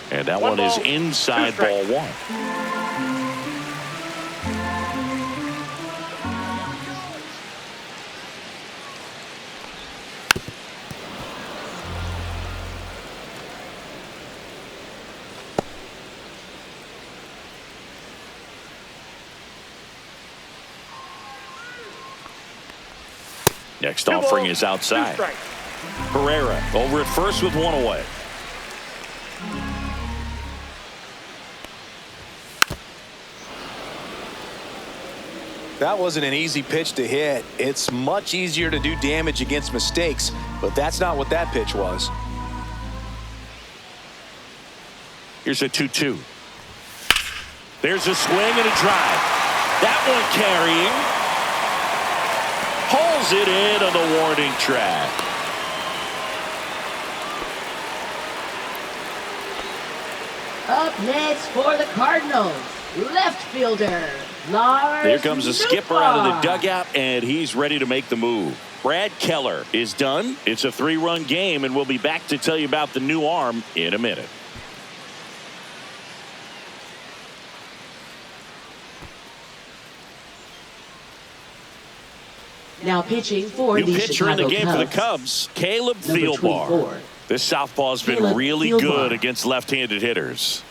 And that one is inside ball 1. Next offering is outside. Herrera over at first with 1 away. That wasn't an easy pitch to hit. It's much easier to do damage against mistakes, but that's not what that pitch was. Here's a 2-2. There's a swing and a drive. That one carrying. Hauls it in on the warning track. Up next for the Cardinals, left fielder Lars. Here comes the skipper Nootbaar. out of the dugout, and he's ready to make the move. Brad Keller is done. It's a 3-run game, and we'll be back to tell you about the new arm in a minute. Now pitching for New the pitcher Chicago in the game Cubs. for the Cubs, Caleb Number Thielbar. 24. This southpaw's been Caleb really Thielbar. good against left-handed hitters.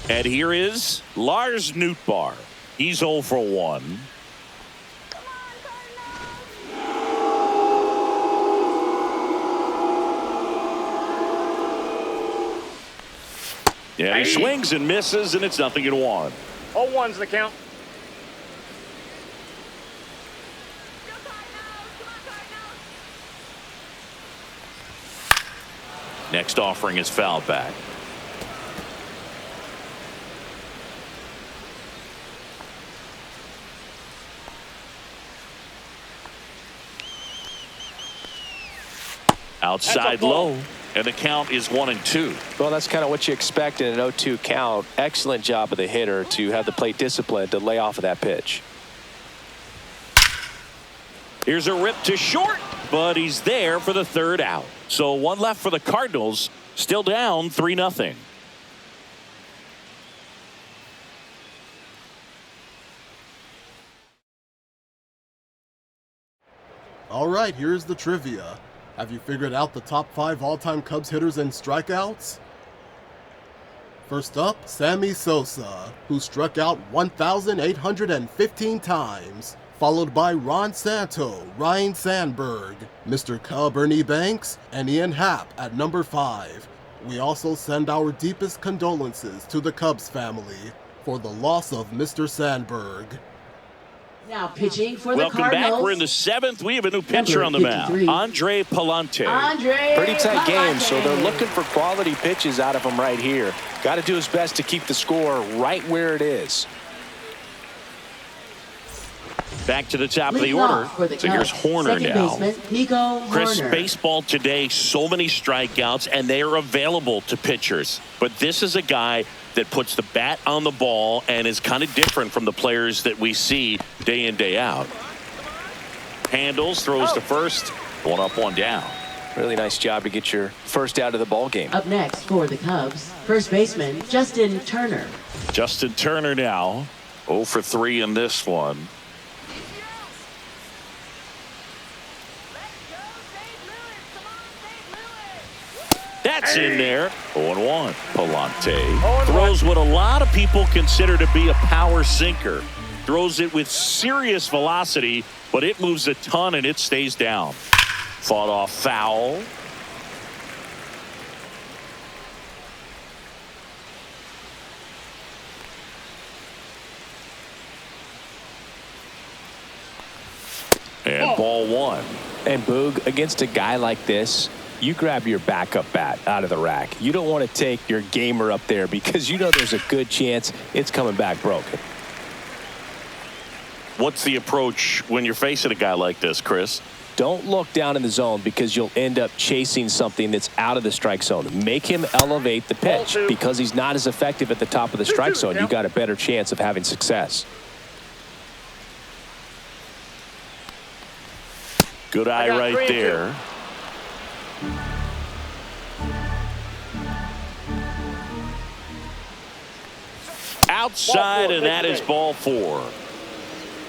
And here is Lars Nootbaar. He's 0 for 1. Yeah, he swings and misses, and it's 0-1. 0-1's the count. Next offering is fouled back. Outside low, and the count is 1-2. Well, that's kind of what you expect in an 0-2 count. Excellent job of the hitter to have the plate discipline to lay off of that pitch. Here's a rip to short, but he's there for the third out. So one left for the Cardinals, still down 3-0. All right, here's the trivia. Have you figured out the top 5 all-time Cubs hitters and strikeouts? First up, Sammy Sosa, who struck out 1,815 times, followed by Ron Santo, Ryan Sandberg, Mr. Cub Ernie Banks, and Ian Happ at number 5. We also send our deepest condolences to the Cubs family for the loss of Mr. Sandberg. Now pitching for the Welcome Cardinals. back. We're in the 7th. We have a new pitcher on the mound, Andre Palante. Pretty tight game, so they're looking for quality pitches out of him right here. Got to do his best to keep the score right where it is. Back to the top of the Leading order. off for the So here's Cubs, Horner second now. baseman, Nico Chris, Horner. baseball today, so many strikeouts, and they are available to pitchers. But this is a guy that puts the bat on the ball and is kind of different from the players that we see day in, day out. Handles, throws to first, 1 up, 1 down. Really nice job to get your first out of the ball game. Up next for the Cubs, first baseman, Justin Turner. Justin Turner now, 0 for 3 in this one. That's in there. 0-1. Palante throws what a lot of people consider to be a power sinker. Throws it with serious velocity, but it moves a ton and it stays down. Fought off foul. And ball 1. And Boog, against a guy like this, you grab your backup bat out of the rack. You don't want to take your gamer up there because you know there's a good chance it's coming back broken. What's the approach when you're facing a guy like this, Chris? Don't look down in the zone because you'll end up chasing something that's out of the strike zone. Make him elevate the pitch because he's not as effective at the top of the strike zone. You got a better chance of having success. Good eye right there. Outside, and that is ball 4.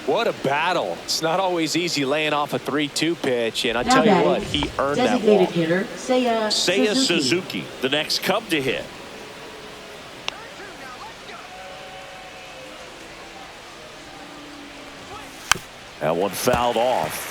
What a battle. It's not always easy laying off a 3-2 pitch, and I tell you what, he earned that designated walk. hitter, Seiya Suzuki, the next Cub to hit. That one fouled off.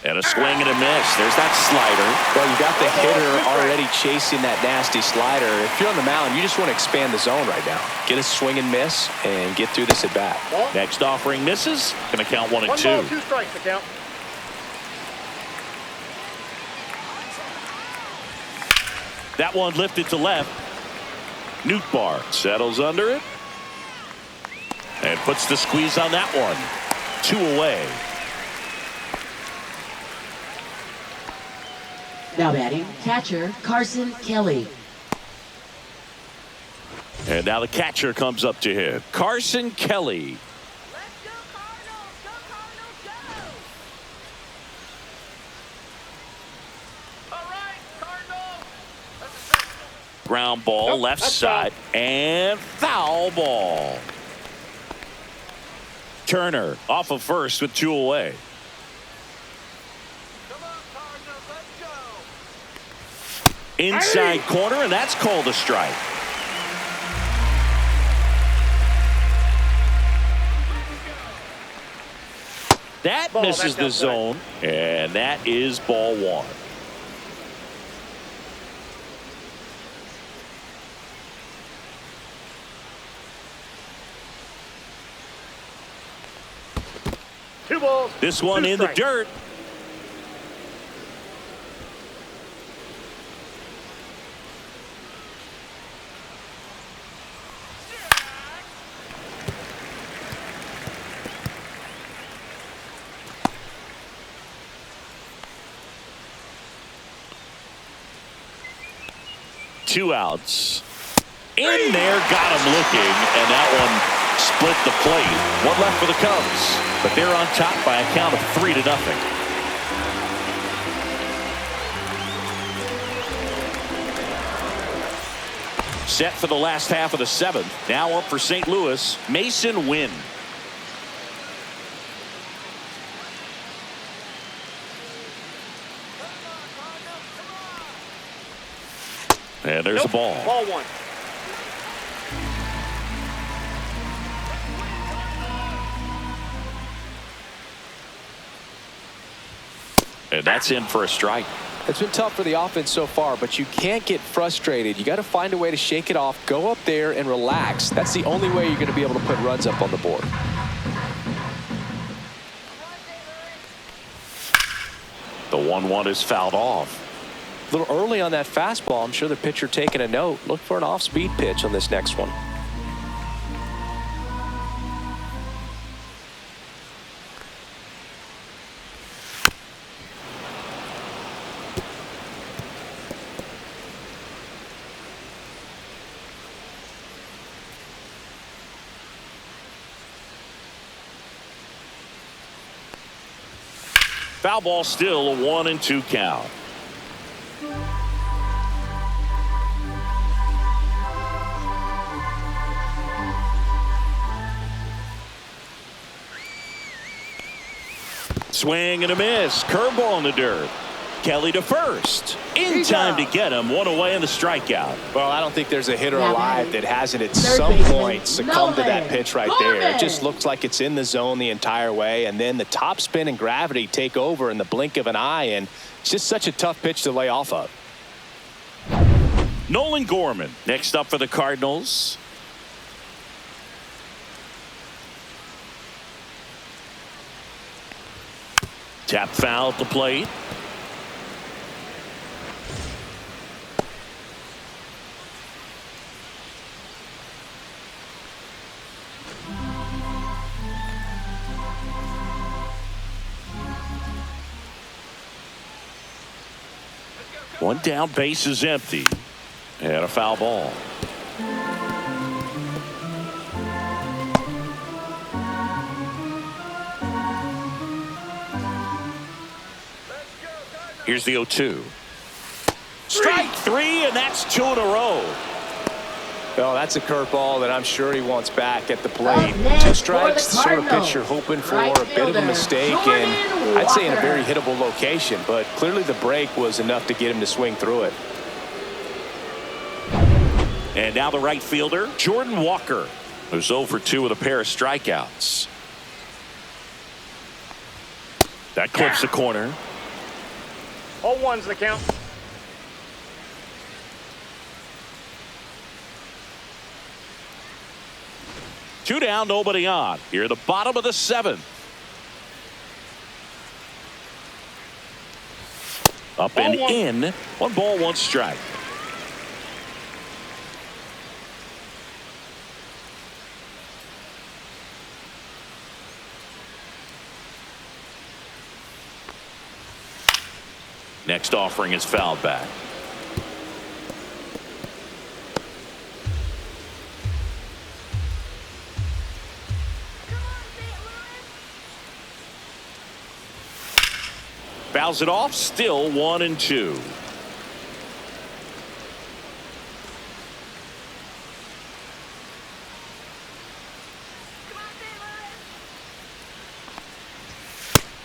And a swing and a miss. There's that slider. Well, you got the hitter already chasing that nasty slider. If you're on the mound, you just want to expand the zone right now. Get a swing and miss and get through this at bat. Next offering misses. Going to count 1 and 2. 1 ball, 2 strikes to count. That one lifted to left. Nootbaar settles under it and puts the squeeze on that one. 2 away. Now batting, catcher Carson Kelly. And And now the catcher comes up to hit. Carson Kelly. Ground ball, Nope, left that's side, and foul ball. Turner off of first with 2 away. Inside corner, and that's called a strike. That misses the zone, and that is ball 1. Two balls. This one in the dirt. Two outs. In there, got him looking, and that one split the plate. One left for the Cubs, but they're on top by a count of 3-0. Set for the last half of the 7th. Now up for St. Louis, Mason Wynn. And there's the ball. Ball 1. And that's in for a strike. It's been tough for the offense so far, but you can't get frustrated. You got to find a way to shake it off, go up there and relax. That's the only way you're going to be able to put runs up on the board. The 1-1 is fouled off. A little early on that fastball. I'm sure the pitcher taking a note. Look for an off-speed pitch on this next one. Foul ball, still a 1-2 count. Swing and a miss. Curveball in the dirt. Kelly to first. In time to get him. 1 away in the strikeout. Well, I don't think there's a hitter alive that hasn't at some point succumbed to that pitch right there. It just looks like it's in the zone the entire way, and then the top spin and gravity take over in the blink of an eye, and it's just such a tough pitch to lay off of. Nolan Gorman next up for the Cardinals. Tap foul at the plate. One down, base is empty, and a foul ball. Here's the 0-2. Strike 3, and that's 2 in a row. Well, that's a curveball that I'm sure he wants back at the plate. 2 strikes, the sort of pitch you're hoping for, a bit of a mistake, and I'd say in a very hittable location, but clearly the break was enough to get him to swing through it. And now the right fielder, Jordan Walker, who's 0 for 2 with a pair of strikeouts. That clips the corner. 0-1's the count. Two down, nobody on. Here at the bottom of the 7th. Up and in. 1 ball, 1 strike. Next offering is fouled back. Fouls it off, still 1-2.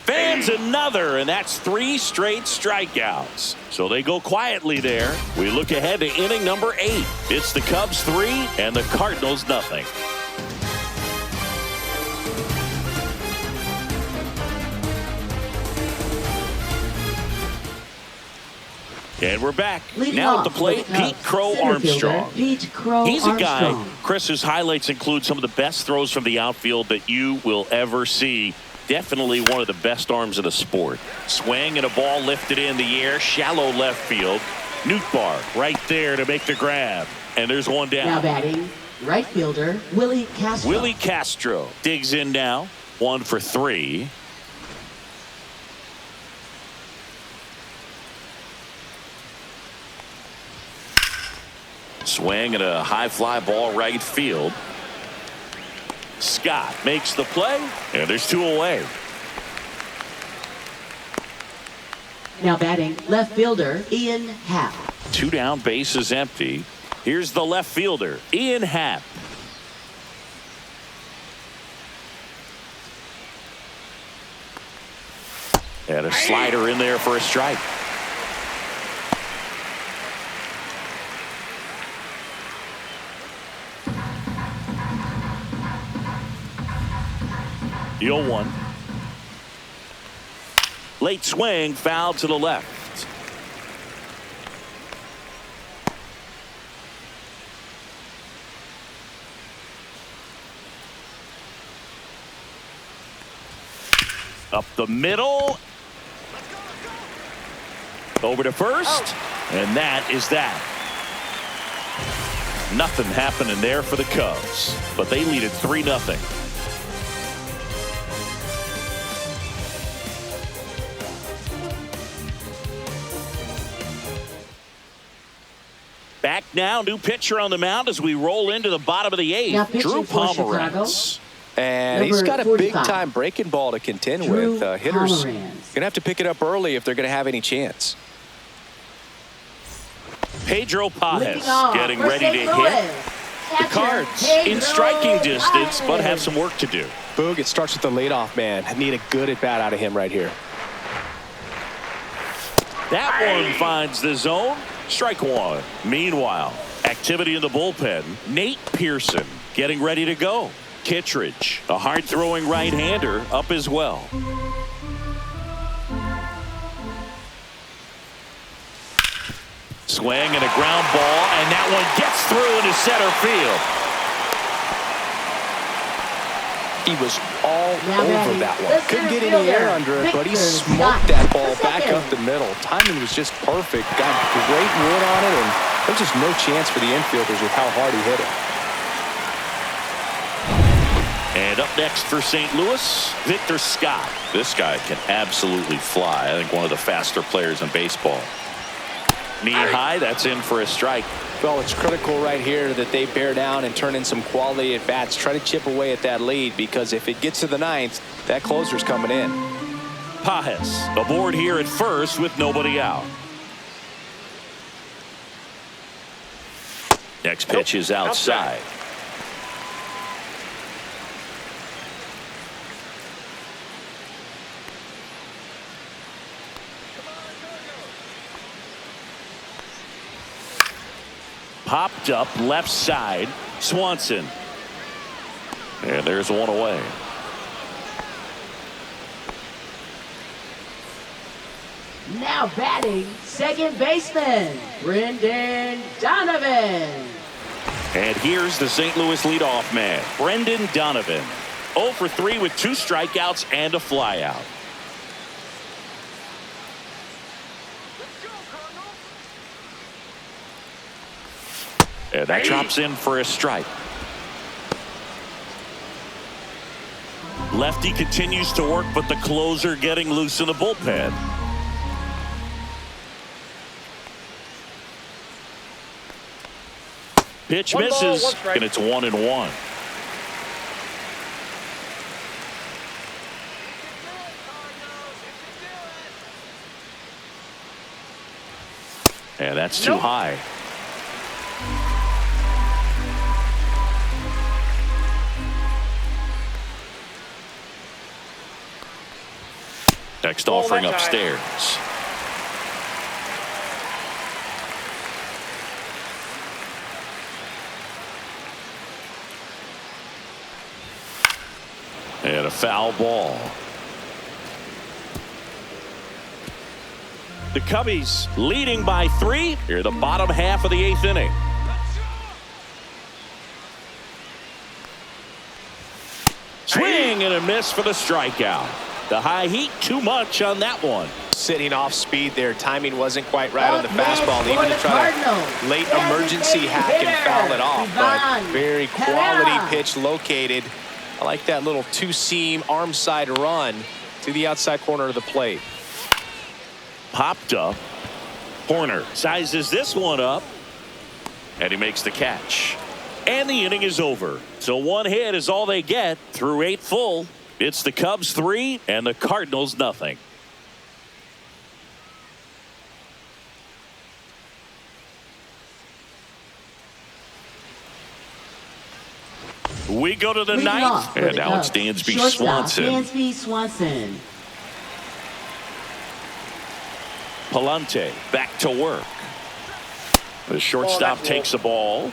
Fans another, and that's 3 straight strikeouts. So they go quietly there. We look ahead to inning number 8. It's the Cubs 3 and the Cardinals nothing. And we're back. Now at the plate, Pete Crow-Armstrong. Pete Crow-Armstrong. He's a guy, Chris, whose highlights include some of the best throws from the outfield that you will ever see. Definitely one of the best arms of the sport. Swing and a ball lifted in the air, shallow left field. Nootbaar right there to make the grab. And there's one down. Now batting, right fielder, Willie Castro. Willie Castro digs in now. 1 for 3. Swing and a high fly ball right field. Scott makes the play, and there's 2 away. Now batting, left fielder, Ian Happ. 2 down, bases empty. Here's the left fielder, Ian Happ. And a slider in there for a strike. The 0-1. Late swing, foul to the left. Up the middle. Over to first. And that is that. Nothing happening there for the Cubs, but they lead it 3-0. Back now, new pitcher on the mound as we roll into the bottom of the 8th. Drew Pomeranz. And he's got a big-time breaking ball to contend with. Hitters going to have to pick it up early if they're going to have any chance. Pedro Pages getting ready to hit. The Cards in striking distance, but have some work to do. Boog, it starts with the leadoff man. I need a good at-bat out of him right here. That one finds the zone. Strike 1. Meanwhile, activity in the bullpen. Nate Pearson getting ready to go. Kittredge, a hard-throwing right-hander, up as well. Swing and a ground ball, and that one gets through into center field. He was all over that one. Couldn't get any air under it, but he smoked that ball back up the middle. Timing was just perfect. Got great wood on it, and there's just no chance for the infielders with how hard he hit it. And up next for St. Louis, Victor Scott. This guy can absolutely fly. I think one of the faster players in baseball. Knee high, that's in for a strike. Well, it's critical right here that they bear down and turn in some quality at bats. Try to chip away at that lead, because if it gets to the 9th, that closer's coming in. Pages aboard here at first with nobody out. Next pitch is outside. Popped up left side. Swanson. And there's one away. Now batting, second baseman, Brendan Donovan. And here's the St. Louis leadoff man, Brendan Donovan. 0 for 3 with 2 strikeouts and a flyout. And that drops in for a strike. Lefty continues to work, but the closer getting loose in the bullpen. Pitch misses, and it's 1-1. And that's too high. Next offering upstairs. And a foul ball. The Cubbies leading by 3 here the bottom half of the 8th inning. Swing and a miss for the strikeout. The high heat too much on that one. Sitting off speed there. Timing wasn't quite right on the fastball. Even to try to late emergency hack and foul it off. But very quality pitch located. I like that little two-seam arm side run to the outside corner of the plate. Popped up. Horner sizes this one up. And he makes the catch. And the inning is over. So 1 hit is all they get through 8 full. It's the Cubs 3 and the Cardinals nothing. We go to the 9th. And now it's Dansby Swanson. Palante back to work. The shortstop takes the ball.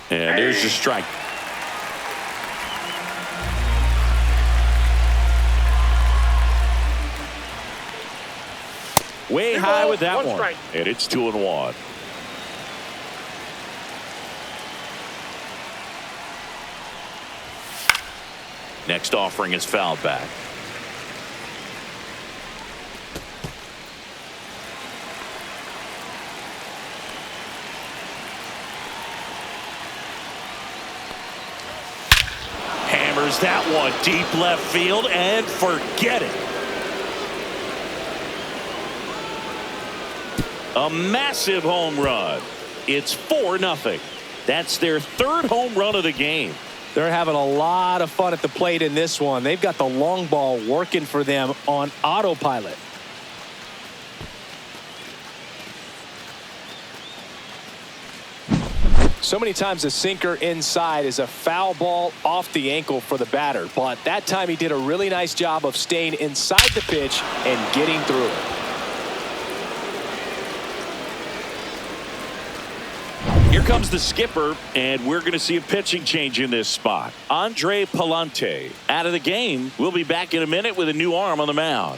And there's the strike. Way high with that one. And it's 2-1. Next offering is fouled back. Hammers that one deep left field and forget it. A massive home run. It's 4-0. That's their 3rd home run of the game. They're having a lot of fun at the plate in this one. They've got the long ball working for them on autopilot. So many times a sinker inside is a foul ball off the ankle for the batter. But that time he did a really nice job of staying inside the pitch and getting through it. Here comes the skipper, and we're going to see a pitching change in this spot. Andre Palante out of the game. We'll be back in a minute with a new arm on the mound.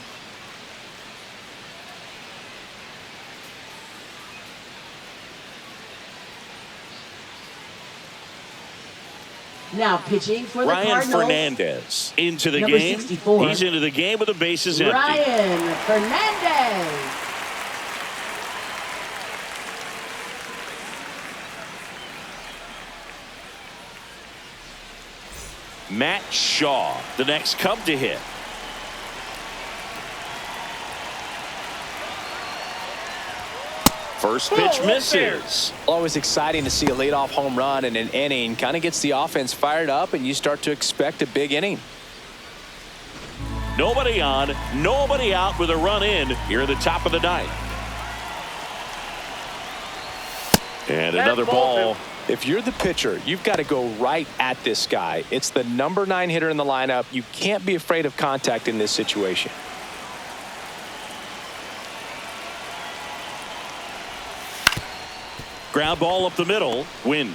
Now pitching for the Ryan Cardinals. Fernandez into the Number game. 64. He's into the game with the bases empty. Ryan Fernandez. Matt Shaw, the next Cub to hit. First pitch misses. Always exciting to see a leadoff home run in an inning. Kind of gets the offense fired up, and you start to expect a big inning. Nobody on, nobody out with a run in here at the top of the 9th. And another ball. If you're the pitcher, you've got to go right at this guy. It's the number 9 hitter in the lineup. You can't be afraid of contact in this situation. Ground ball up the middle. Win.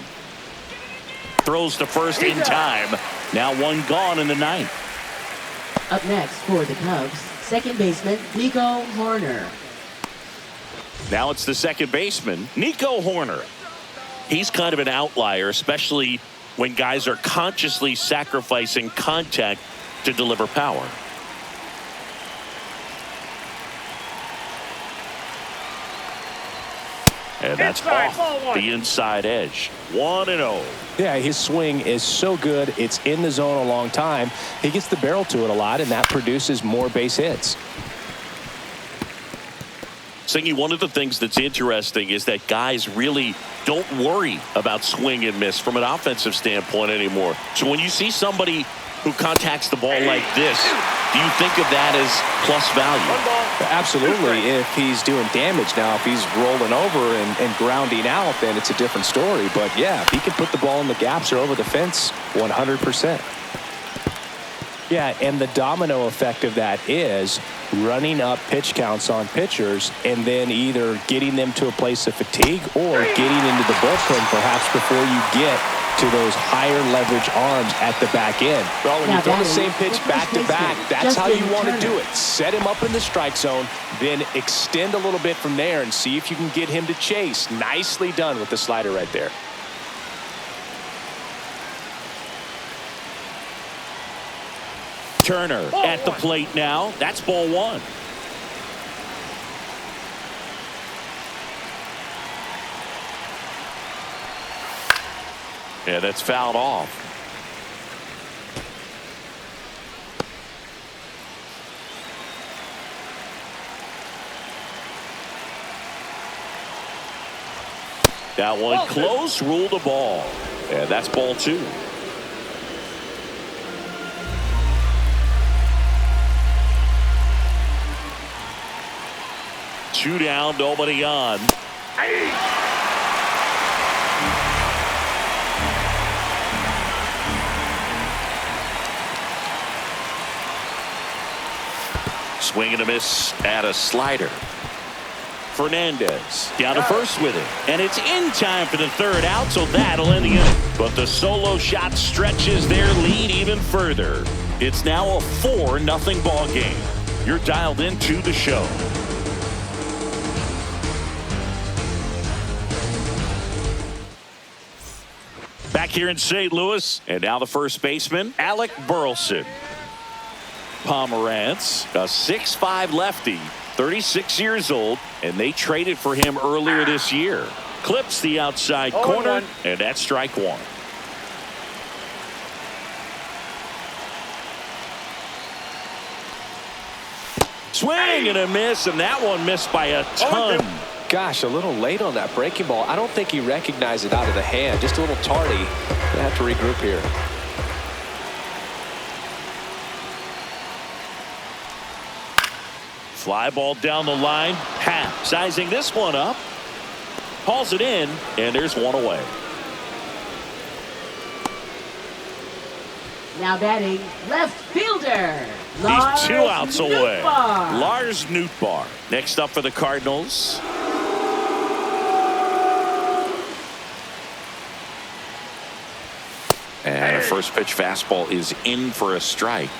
Throws to first in time. Now 1 gone in the 9th. Up next for the Cubs, second baseman Nico Hoerner. Now it's the second baseman, Nico Hoerner. He's kind of an outlier, especially when guys are consciously sacrificing contact to deliver power. And that's off the inside edge. 1-0. Yeah, his swing is so good. It's in the zone a long time. He gets the barrel to it a lot, and that produces more base hits. Singy, one of the things that's interesting is that guys really don't worry about swing and miss from an offensive standpoint anymore. So when you see somebody who contacts the ball like this, do you think of that as plus value? Absolutely, if he's doing damage. Now, if he's rolling over and grounding out, then it's a different story. But, yeah, if he can put the ball in the gaps or over the fence, 100%. Yeah, and the domino effect of that is running up pitch counts on pitchers and then either getting them to a place of fatigue or getting into the bullpen perhaps before you get to those higher leverage arms at the back end. Well, when you throw the same pitch back to back, that's how you want to do it. Set him up in the strike zone, then extend a little bit from there and see if you can get him to chase. Nicely done with the slider right there. Turner at the plate now. That's ball one. Yeah, that's fouled off. That one close, ruled a ball. Yeah, that's ball two. Two down, nobody on. Swing and a miss at a slider. Fernandez down to first with it. And it's in time for the third out, so that'll end the inning. But the solo shot stretches their lead even further. It's now a 4-0 ball game. You're dialed into the show. Back here in St. Louis, and now the first baseman, Alec Burleson. Pomerantz, a 6'5" lefty, 36 years old, and they traded for him earlier this year. Clips the outside corner, and that's strike one. Swing and a miss, and that one missed by a ton. Gosh, a little late on that breaking ball. I don't think he recognized it out of the hand. Just a little tardy. Gonna have to regroup here. Fly ball down the line. Happ sizing this one up. Hauls it in, and there's one away. Now batting, left fielder. He's 2 outs away. Lars Nootbaar. Next up for the Cardinals. And a first pitch fastball is in for a strike.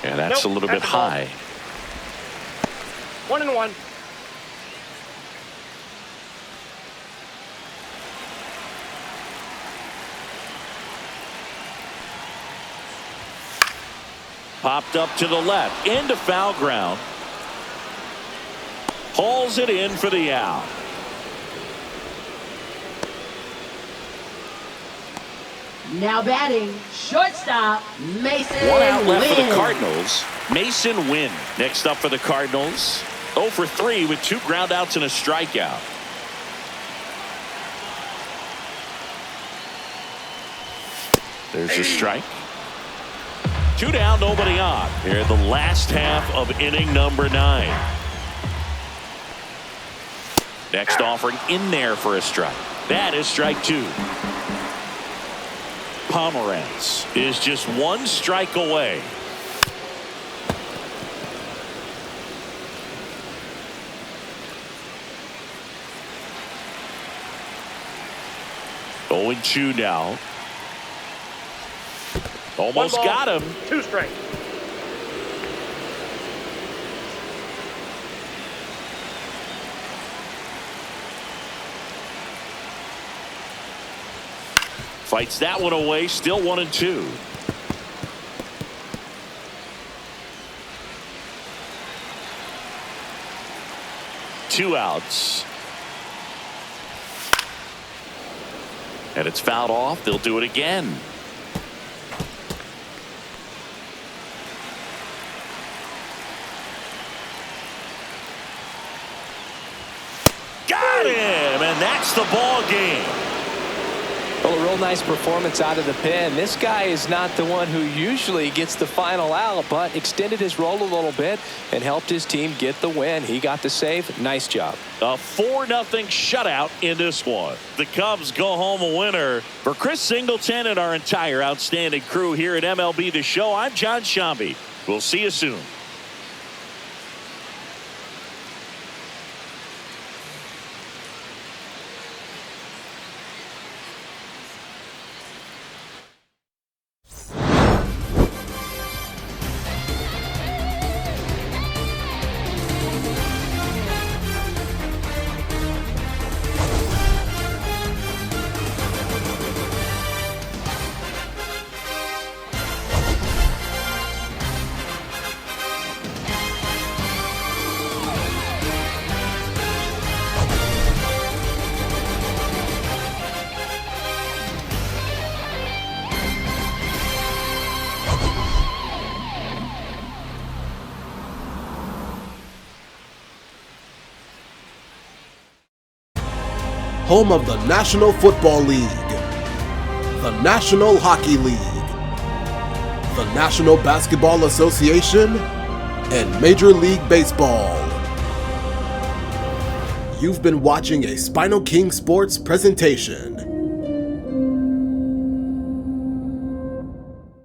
And that's a little bit high. 1-1. Popped up to the left, into foul ground. Hauls it in for the out. Now batting, shortstop, Mason One out left for the Wynn. Cardinals. Mason Wynn. Next up for the Cardinals. 0 for 3 with 2 ground outs and a strikeout. There's a strike. 2 down, nobody on. Here in the last half of inning number 9. Next offering in there for a strike. That is strike 2. Pomerantz is just 1 strike away. Going 2 now. Almost got him. 2 strike. Fights that one away. Still 1-2. Two outs. And it's fouled off. They'll do it again. Got him, and that's the ball game. Well, a real nice performance out of the pen. This guy is not the one who usually gets the final out, but extended his role a little bit and helped his team get the win. He got the save. Nice job. A 4-0 shutout in this one. The Cubs go home a winner. For Chris Singleton and our entire outstanding crew here at MLB The Show, I'm John Shambi. We'll see you soon. Home of the National Football League, the National Hockey League, the National Basketball Association, and Major League Baseball. You've been watching a SpinoKing Sports presentation.